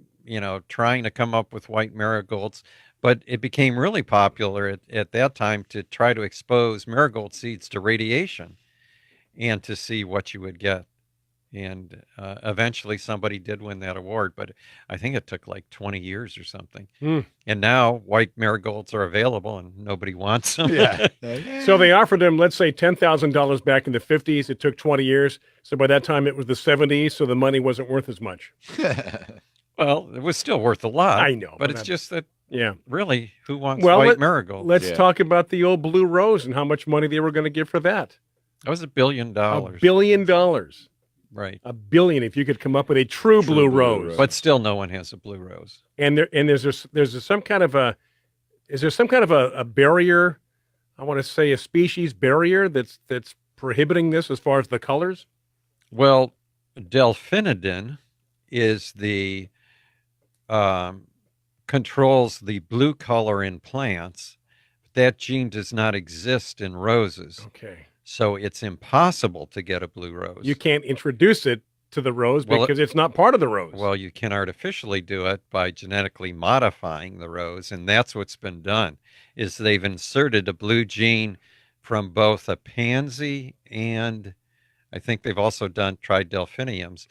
trying to come up with white marigolds. But it became really popular at that time to try to expose marigold seeds to radiation and to see what you would get. And eventually somebody did win that award, but I think it took like 20 years or something. And now white marigolds are available and nobody wants them. Yeah. So they offered them, let's say, $10,000 back in the 50s. It took 20 years. So by that time it was the 70s, so the money wasn't worth as much. Well, it was still worth a lot. I know. But it's just that, yeah, really, who wants white marigolds? Let's talk about the old blue rose and how much money they were going to give for that. That was $1 billion. $1 billion. Right. $1 billion if you could come up with a true blue rose. But still no one has a blue rose. And there's some kind of a barrier, I want to say a species barrier that's prohibiting this as far as the colors? Well, delphinidin is the controls the blue color in plants. That gene does not exist in roses. Okay. So it's impossible to get a blue rose. You can't introduce it to the rose because it's not part of the rose. Well, you can artificially do it by genetically modifying the rose, and that's what's been done, is they've inserted a blue gene from both a pansy and I think they've also tried delphiniums,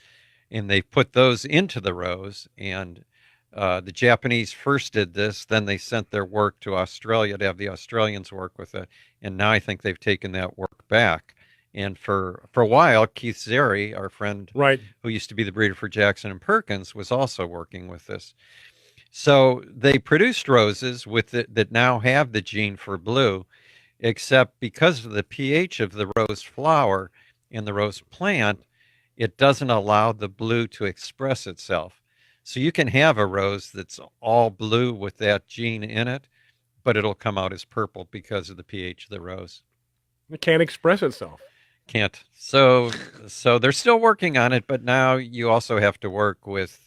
and they've put those into the rose, and the Japanese first did this, then they sent their work to Australia to have the Australians work with it, and now I think they've taken that work back. And for a while, Keith Zeri, our friend, right, who used to be the breeder for Jackson and Perkins, was also working with this. So they produced roses that now have the gene for blue, except because of the pH of the rose flower and the rose plant, it doesn't allow the blue to express itself. So you can have a rose that's all blue with that gene in it, but it'll come out as purple because of the pH of the rose. It can't express itself. Can't. So they're still working on it, but now you also have to work with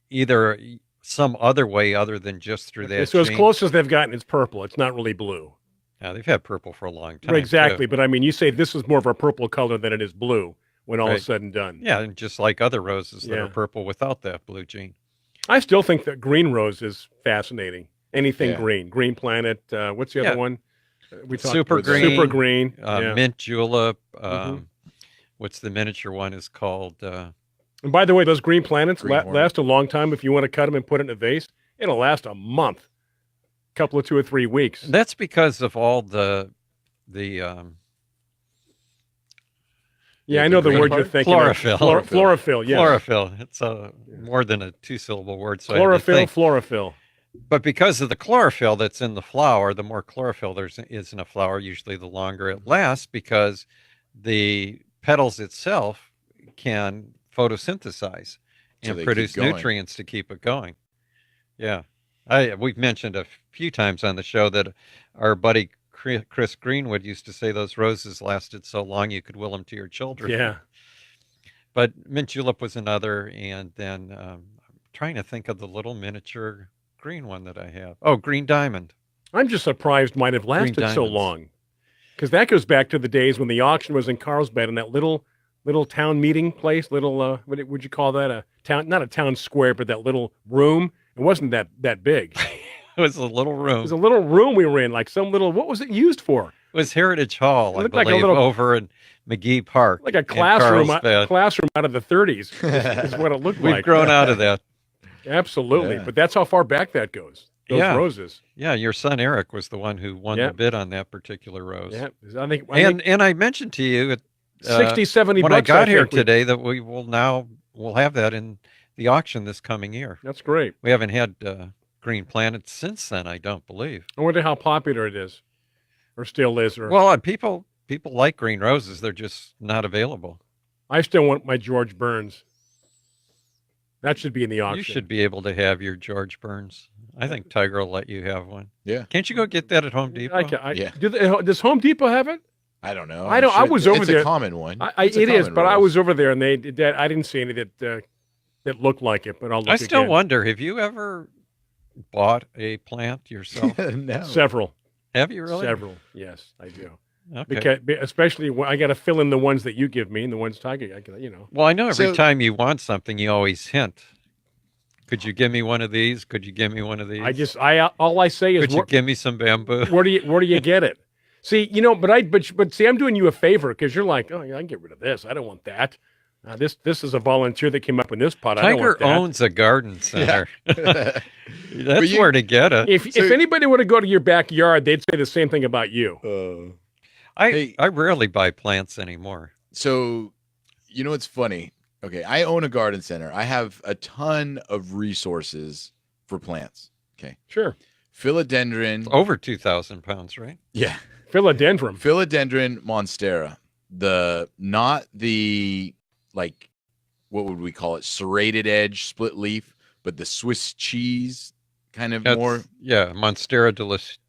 either some other way other than just through that. So as gene. close as they've gotten, it's purple. It's not really blue. Yeah, they've had purple for a long time. Right, exactly. too. But I mean, you say this is more of a purple color than it is blue when all Right. is said and done. Yeah, and just like other roses that Yeah. are purple without that blue gene. I still think that green rose is fascinating. Anything Yeah. green. Green Planet. What's the Yeah. other one? We talked Super about green. Super green. Yeah. Mint julep. Mhm. What's the miniature one is called? And by the way, those green planets Greenhorn. last a long time. If you want to cut them and put it in a vase, it'll last a month, couple of 2 or 3 weeks. That's because of all the Yeah, I know the green word part? you're thinking Chlorophyll. of. Chlorophyll, yes. chlorophyll. It's more than a 2-syllable word. So I had to Chlorophyll, think. chlorophyll. But because of the chlorophyll that's in the flower, the more chlorophyll there is in a flower, usually the longer it lasts, because the petals itself can photosynthesize So and they keep produce going. nutrients to keep it going. Yeah. We've mentioned a few times on the show that our buddy Chris Greenwood used to say those roses lasted so long you could will them to your children. Yeah. But mint julep was another, and then I'm trying to think of the little miniature green one that I have. Oh, green diamond. I'm just surprised mine have lasted so diamonds. long. Because that goes back to the days when the auction was in Carlsbad in that little town meeting place, what would you call that? A town, not a town square, but that little room. It wasn't that big. It was a little room. It was a little room we were in, like some little, what was it used for? It was Heritage Hall, It I looked like a believe, little- over in McGee Park. Like a in classroom Carlsbad. out of the 30s is what it looked We've like. grown out of that. Absolutely. Yeah. But that's how far back that goes. Those Yeah. roses. Yeah, your son Eric was the one who won Yeah. the bid on that particular rose. Yeah. I think And I mentioned to you 60, 70 when I bucks, got here think we- today that we'll have that in the auction this coming year. That's great. We haven't had Green Planet since then, I don't believe. I wonder how popular it is, or still is. Or Well, people like green roses; they're just not available. I still want my George Burns. That should be in the auction. You should be able to have your George Burns. I think Tiger will let you have one. Yeah. Can't you go get that at Home Depot? Yeah. Does Home Depot have it? I don't know. I don't. I was over it's there. It's a common one. It is, but I was over there and they did that. I didn't see any that looked like it, but I'll look I still again. wonder, have you ever bought a plant yourself? No. Several. Have you really? Several. Yes, I do. Okay. Because especially when I got to fill in the ones that you give me and the ones Tiger. Well, I know every So- time you want something, you always hint. Could you give me one of these? Could you give me one of these? All I say is, Could you give me some bamboo? where do you get it? See, but see, I'm doing you a favor because you're like, oh, yeah, I can get rid of this. I don't want that. This is a volunteer that came up in this pot. I don't Tiger want that. owns a garden center. But That's you- where to get it. If anybody were to go to your backyard, they'd say the same thing about you. I rarely buy plants anymore. So, you know what's funny? Okay, I own a garden center. I have a ton of resources for plants. Okay. Sure. Philodendron. Over 2,000 pounds, right? Yeah. Philodendron. Philodendron monstera. Not the, like, what would we call it? Serrated edge, split leaf, but the Swiss cheese kind of more. Yeah, Monstera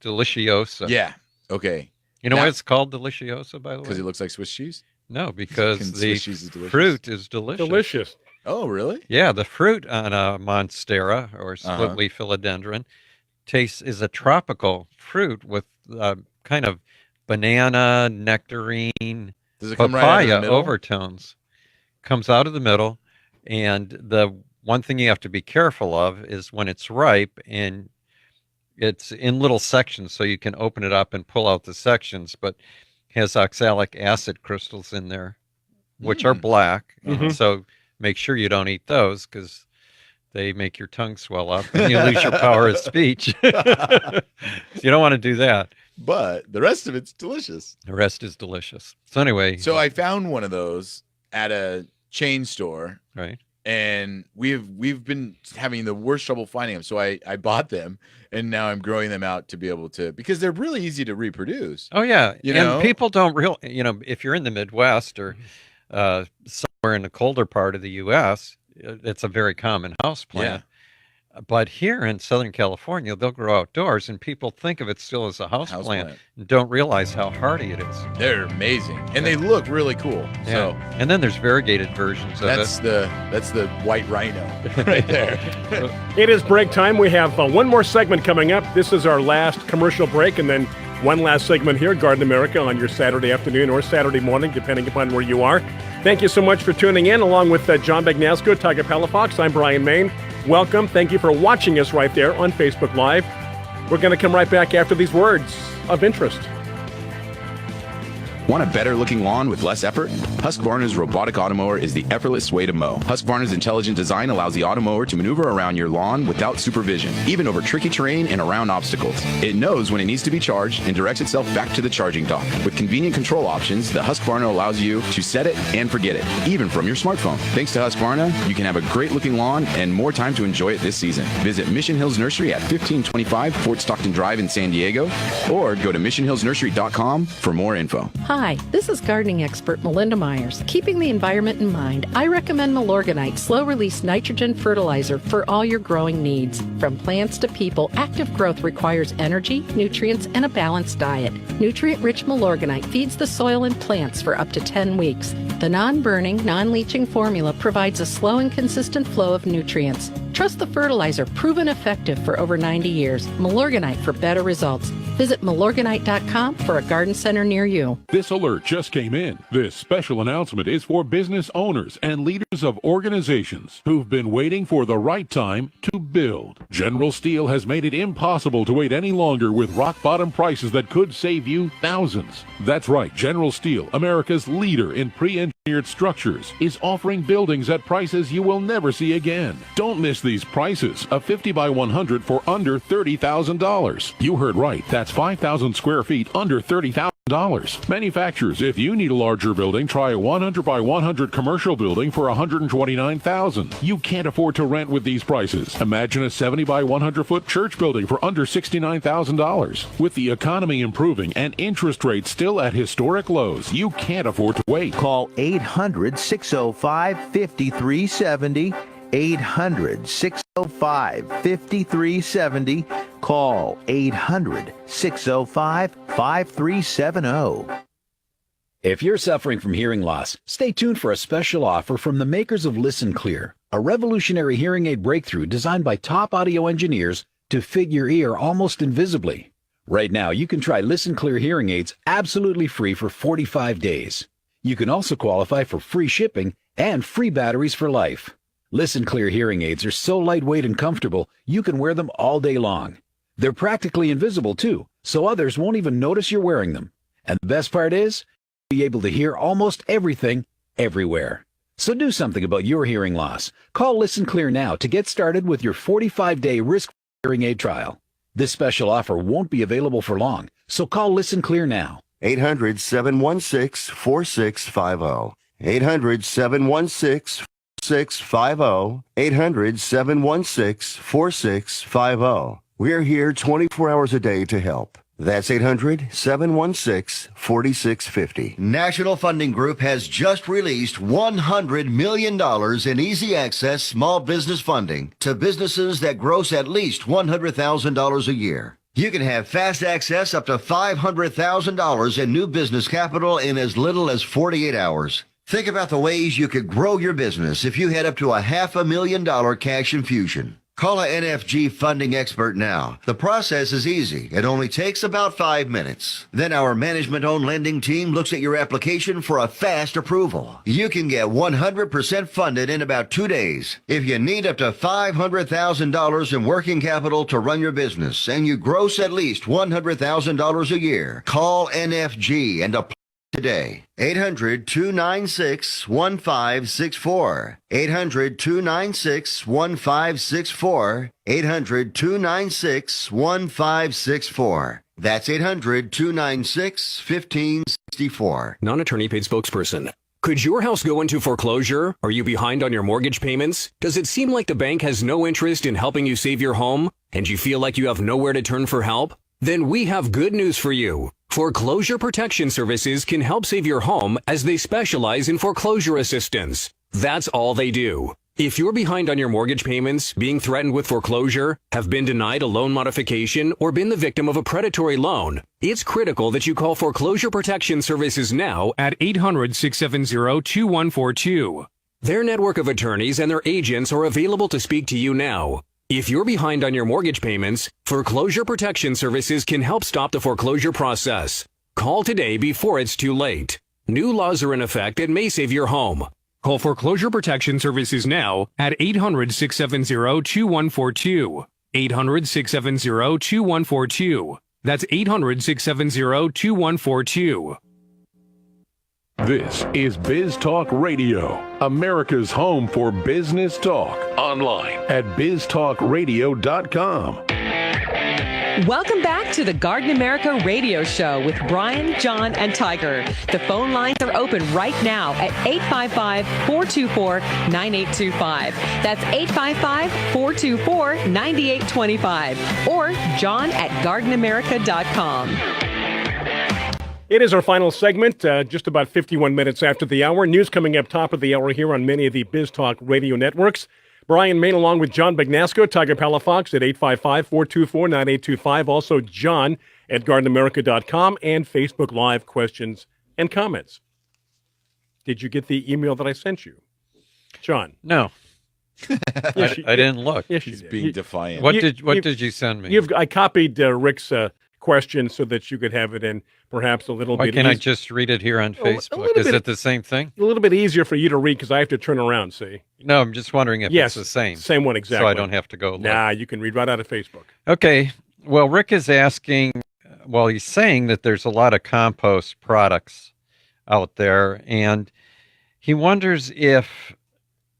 deliciosa. Yeah. Okay. You know Now- why it's called deliciosa, by the way? Because it looks like Swiss cheese? No, because Swiss the cheese is delicious. fruit is delicious. Delicious. Oh, really? Yeah, the fruit on a monstera or split leaf philodendron is a tropical fruit with kind of banana, nectarine, Does it come right out of the papaya middle? overtones. Comes out of the middle, and the one thing you have to be careful of is when it's ripe and it's in little sections, so you can open it up and pull out the sections, but has oxalic acid crystals in there, which are black. Mhm. So make sure you don't eat those because they make your tongue swell up and you lose your power of speech. You don't want to do that. But the rest of it's delicious. The rest is delicious. So anyway, So I found one of those at a chain store. right. And we've been having the worst trouble finding them. So I bought them and now I'm growing them out to be able to, because they're really easy to reproduce. Oh yeah, You and know? people don't if you're in the Midwest or somewhere in the colder part of the U.S., it's a very common house plant. But here in Southern California, they'll grow outdoors, and people think of it still as a houseplant and don't realize how hardy it is. They're amazing, and they look really cool. Yeah. So and then there's variegated versions of that's the white rhino right there. It is break time. We have one more segment coming up. This is our last commercial break, and then one last segment here, Garden America, on your Saturday afternoon or Saturday morning, depending upon where you are. Thank you so much for tuning in, along with John Bagnasco, Tiger Palafox. I'm Bryan Main. Welcome. Thank you for watching us right there on Facebook Live. We're going to come right back after these words of interest. Want a better looking lawn with less effort? Husqvarna's robotic automower is the effortless way to mow. Husqvarna's intelligent design allows the automower to maneuver around your lawn without supervision, even over tricky terrain and around obstacles. It knows when it needs to be charged and directs itself back to the charging dock. With convenient control options, the Husqvarna allows you to set it and forget it, even from your smartphone. Thanks to Husqvarna, you can have a great looking lawn and more time to enjoy it this season. Visit Mission Hills Nursery at 1525 Fort Stockton Drive in San Diego, or go to missionhillsnursery.com for more info. Hi, this is gardening expert Melinda Myers. Keeping the environment in mind, I recommend Milorganite slow-release nitrogen fertilizer for all your growing needs. From plants to people, active growth requires energy, nutrients, and a balanced diet. Nutrient-rich Milorganite feeds the soil and plants for up to 10 weeks. The non-burning, non-leaching formula provides a slow and consistent flow of nutrients. Trust the fertilizer, proven effective for over 90 years. Milorganite for better results. Visit Milorganite.com for a garden center near you. This alert just came in. This special announcement is for business owners and leaders of organizations who've been waiting for the right time to build. General Steel has made it impossible to wait any longer with rock-bottom prices that could save you thousands. That's right, General Steel, America's leader in pre-engineered structures, is offering buildings at prices you will never see again. Don't miss these prices. A 50 by 100 for under $30,000. You heard right. That's 5,000 square feet under $30,000. Manufacturers, if you need a larger building, try a 100 by 100 commercial building for $129,000. You can't afford to rent with these prices. Imagine a 70 by 100 foot church building for under $69,000. With the economy improving and interest rates still at historic lows, you can't afford to wait. Call 800-605-5370. 800-605-5370. Call 800-605-5370. If you're suffering from hearing loss, stay tuned for a special offer from the makers of Listen Clear, a revolutionary hearing aid breakthrough designed by top audio engineers to fit your ear almost invisibly. Right now, you can try Listen Clear hearing aids absolutely free for 45 days. You can also qualify for free shipping and free batteries for life. Listen Clear hearing aids are so lightweight and comfortable, you can wear them all day long. They're practically invisible too, so others won't even notice you're wearing them. And the best part is, you'll be able to hear almost everything, everywhere. So do something about your hearing loss. Call Listen Clear now to get started with your 45-day risk-free hearing aid trial. This special offer won't be available for long, so call Listen Clear now. 800-716-4650. 800-716-4650. 800-716-4650. We're here 24 hours a day to help. That's 800-716-4650. National Funding Group has just released $100 million in easy access small business funding to businesses that gross at least $100,000 a year. You can have fast access up to $500,000 in new business capital in as little as 48 hours. Think about the ways you could grow your business if you had up to $500,000 cash infusion. Call a NFG funding expert now. The process is easy. It only takes about 5 minutes. Then our management-owned lending team looks at your application for a fast approval. You can get 100% funded in about 2 days. If you need up to $500,000 in working capital to run your business and you gross at least $100,000 a year, call NFG and apply today. 800-296-1564. 800-296-1564. 800-296-1564. That's 800-296-1564. Non-attorney paid spokesperson. Could your house go into foreclosure? Are you behind on your mortgage payments? Does it seem like the bank has no interest in helping you save your home? And you feel like you have nowhere to turn for help? Then we have good news for you. Foreclosure Protection Services can help save your home as they specialize in foreclosure assistance. That's all they do. If you're behind on your mortgage payments, being threatened with foreclosure, have been denied a loan modification, or been the victim of a predatory loan, it's critical that you call Foreclosure Protection Services now at 800-670-2142. Their network of attorneys and their agents are available to speak to you now. If you're behind on your mortgage payments, Foreclosure Protection Services can help stop the foreclosure process. Call today before it's too late. New laws are in effect that may save your home. Call Foreclosure Protection Services now at 800-670-2142. 800-670-2142. That's 800-670-2142. This is Biz Talk Radio, America's home for business talk. Online at biztalkradio.com. Welcome back to the Garden America Radio Show with Bryan, John, and Tiger. The phone lines are open right now at 855-424-9825. That's 855-424-9825. Or John at gardenamerica.com. It is our final segment, just about 51 minutes after the hour. News coming up top of the hour here on many of the Biz Talk radio networks. Bryan Main along with John Bagnasco, Tiger Palafox at 855-424-9825. Also John at gardenamerica.com and Facebook Live questions and comments. Did you get the email that I sent you, John? No. Yes, I didn't look. Yes, He's being defiant. What did you send me? I copied Rick's question so that you could have it in perhaps a little bit. Why can't I just read it here on Facebook? Is it the same thing? A little bit easier for you to read because I have to turn around, see? No, I'm just wondering if it's the same. Same one, exactly. So I don't have to go look. Nah, you can read right out of Facebook. Okay. Well, Rick is asking, he's saying that there's a lot of compost products out there, and he wonders if,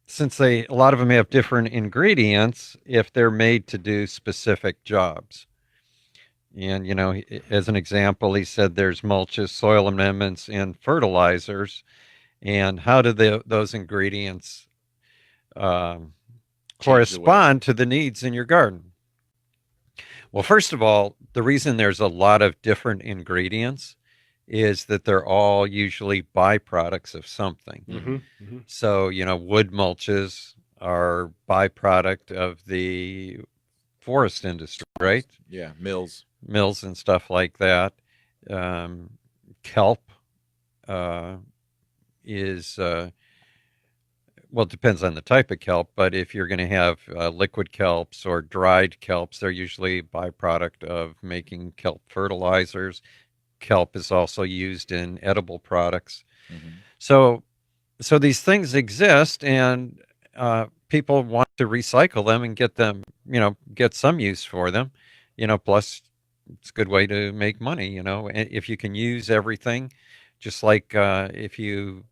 since a lot of them have different ingredients, if they're made to do specific jobs. And, as an example, he said there's mulches, soil amendments, and fertilizers. And how do those ingredients correspond to the needs in your garden? Well, first of all, the reason there's a lot of different ingredients is that they're all usually byproducts of something. Mm-hmm, mm-hmm. So, wood mulches are byproduct of the forest industry, right? Yeah, mills and stuff like that. Kelp is, it depends on the type of kelp, but if you're going to have liquid kelps or dried kelps, they're usually a byproduct of making kelp fertilizers. Kelp is also used in edible products. Mm-hmm. So these things exist, and people want to recycle them and get them, get some use for them, plus it's a good way to make money, if you can use everything, just like if you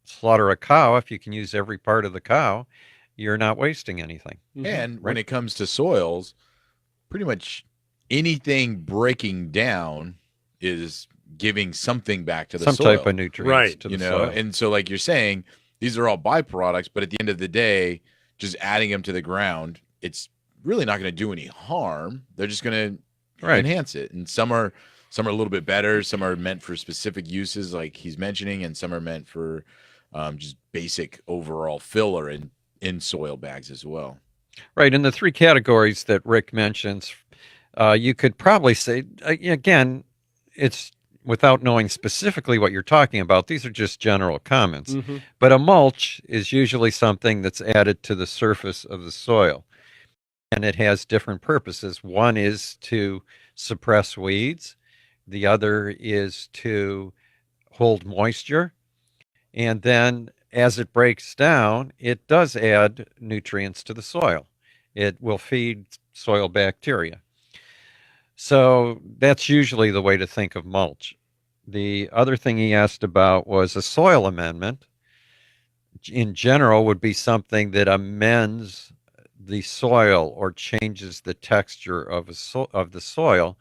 slaughter a cow, if you can use every part of the cow, you're not wasting anything. And when it comes to soils, pretty much anything breaking down is giving something back to the soil. Some type of nutrients to the soil. And so like you're saying, these are all byproducts, but at the end of the day, just adding them to the ground, it's really not going to do any harm. They're just going to enhance it. And some are a little bit better. Some are meant for specific uses like he's mentioning, and some are meant for just basic overall filler in soil bags as well. Right. In the three categories that Rick mentions, you could probably say, again, it's without knowing specifically what you're talking about. These are just general comments. Mm-hmm. But a mulch is usually something that's added to the surface of the soil. And it has different purposes. One is to suppress weeds. The other is to hold moisture. And then as it breaks down, it does add nutrients to the soil. It will feed soil bacteria. So that's usually the way to think of mulch. The other thing he asked about was a soil amendment. In general, would be something that amends the soil or changes the texture of the soil.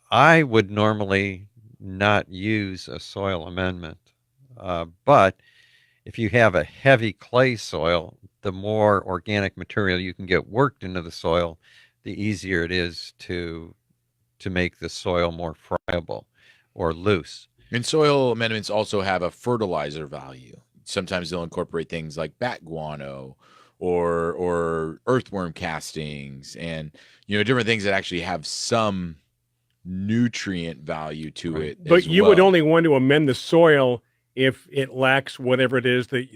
I would normally not use a soil amendment, but if you have a heavy clay soil, the more organic material you can get worked into the soil, the easier it is to make the soil more friable or loose. And soil amendments also have a fertilizer value. sometimes they'll incorporate things like bat guano or earthworm castings, and different things that actually have some nutrient value to it. But you would only want to amend the soil if it lacks whatever it is that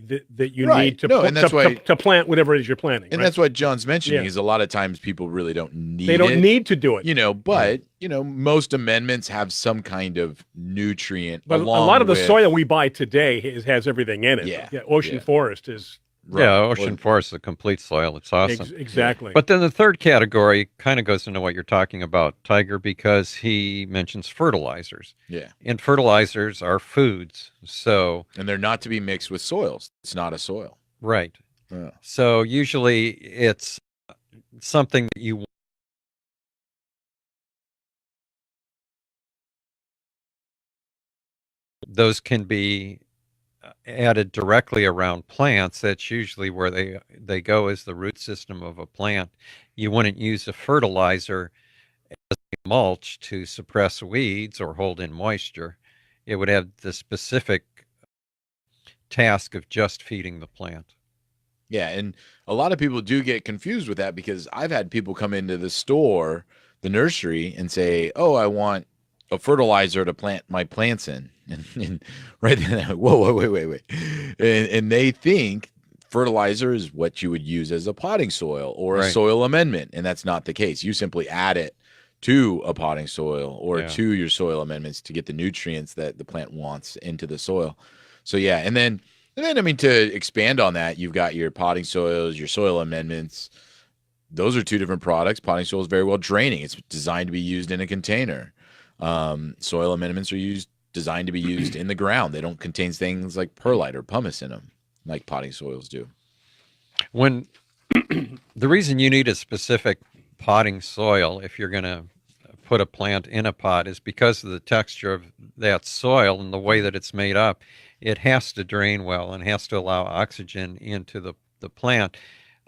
you need to plant whatever it is you're planting. And that's what John's mentioning is a lot of times people really don't need They don't need to do it. But most amendments have some kind of nutrient. But a lot of the soil we buy today has everything in it. Yeah. Ocean forest is. Right. Yeah, ocean forest is a complete soil. It's awesome. Exactly. But then the third category kind of goes into what you're talking about, Tiger, because he mentions fertilizers. Yeah. And fertilizers are foods. And they're not to be mixed with soils. It's not a soil. Right. Yeah. So usually it's something that you those can be added directly around plants. That's usually where they go, as the root system of a plant. You wouldn't use a fertilizer as a mulch to suppress weeds or hold in moisture. It would have the specific task of just feeding the plant. Yeah, and a lot of people do get confused with that, because I've had people come into the store, the nursery, and say, "Oh, I want a fertilizer to plant my plants in." And right then, whoa, wait. And they think fertilizer is what you would use as a potting soil or a soil amendment. And that's not the case. You simply add it to a potting soil or to your soil amendments to get the nutrients that the plant wants into the soil. So, yeah. And then, I mean, to expand on that, you've got your potting soils, your soil amendments. Those are two different products. Potting soil is very well draining. It's designed to be used in a container. Soil amendments are designed to be used in the ground. They don't contain things like perlite or pumice in them, like potting soils do. When the reason you need a specific potting soil if you're going to put a plant in a pot is because of the texture of that soil and the way that it's made up. It has to drain well and has to allow oxygen into the plant.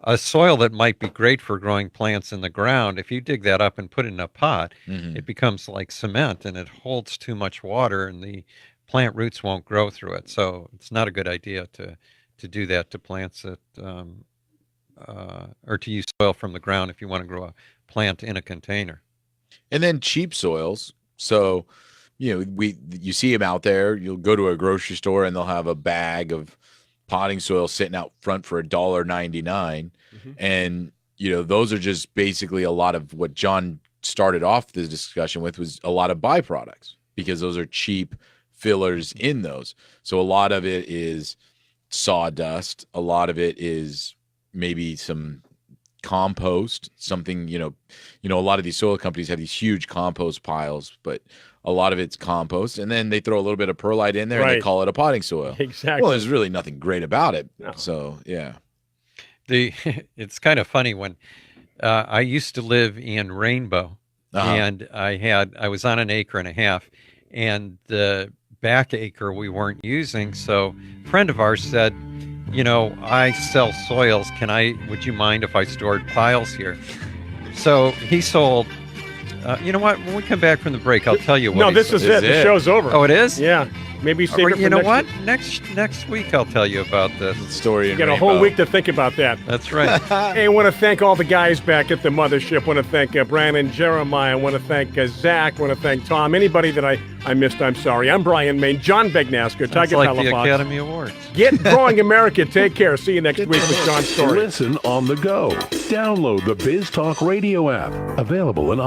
A soil that might be great for growing plants in the ground, if you dig that up and put it in a pot, it becomes like cement and it holds too much water and the plant roots won't grow through it. So it's not a good idea to do that to plants that, or to use soil from the ground if you want to grow a plant in a container. And then cheap soils. So, you see them out there. You'll go to a grocery store and they'll have a bag of potting soil sitting out front for $1.99. And, those are just basically a lot of what John started off the discussion with, was a lot of byproducts, because those are cheap fillers in those. So a lot of it is sawdust. A lot of it is maybe some compost, something, a lot of these soil companies have these huge compost piles, but a lot of it's compost, and then they throw a little bit of perlite in there and they call it a potting soil. Exactly. Well, there's really nothing great about it. No. So, yeah. It's kind of funny when I used to live in Rainbow, and I was on 1.5 acres, and the back acre we weren't using. So a friend of ours said, I sell soils. Would you mind if I stored piles here? So he sold. You know what? When we come back from the break, I'll tell you what. No, this is it. The show's over. Oh, it is? Yeah. Maybe save it for you know what? week. Next week I'll tell you about this story. You got a whole week to think about that. That's right. Hey, I want to thank all the guys back at the mothership. I want to thank Bryan and Jeremiah. I want to thank Zach. I want to thank Tom. Anybody that I missed, I'm sorry. I'm Bryan Main. John Bagnasco. Tiger like Palafox. the Academy Awards. Get growing, America. Take care. See you next week with John's story. Listen on the go. Download the Biz Talk Radio app. Available in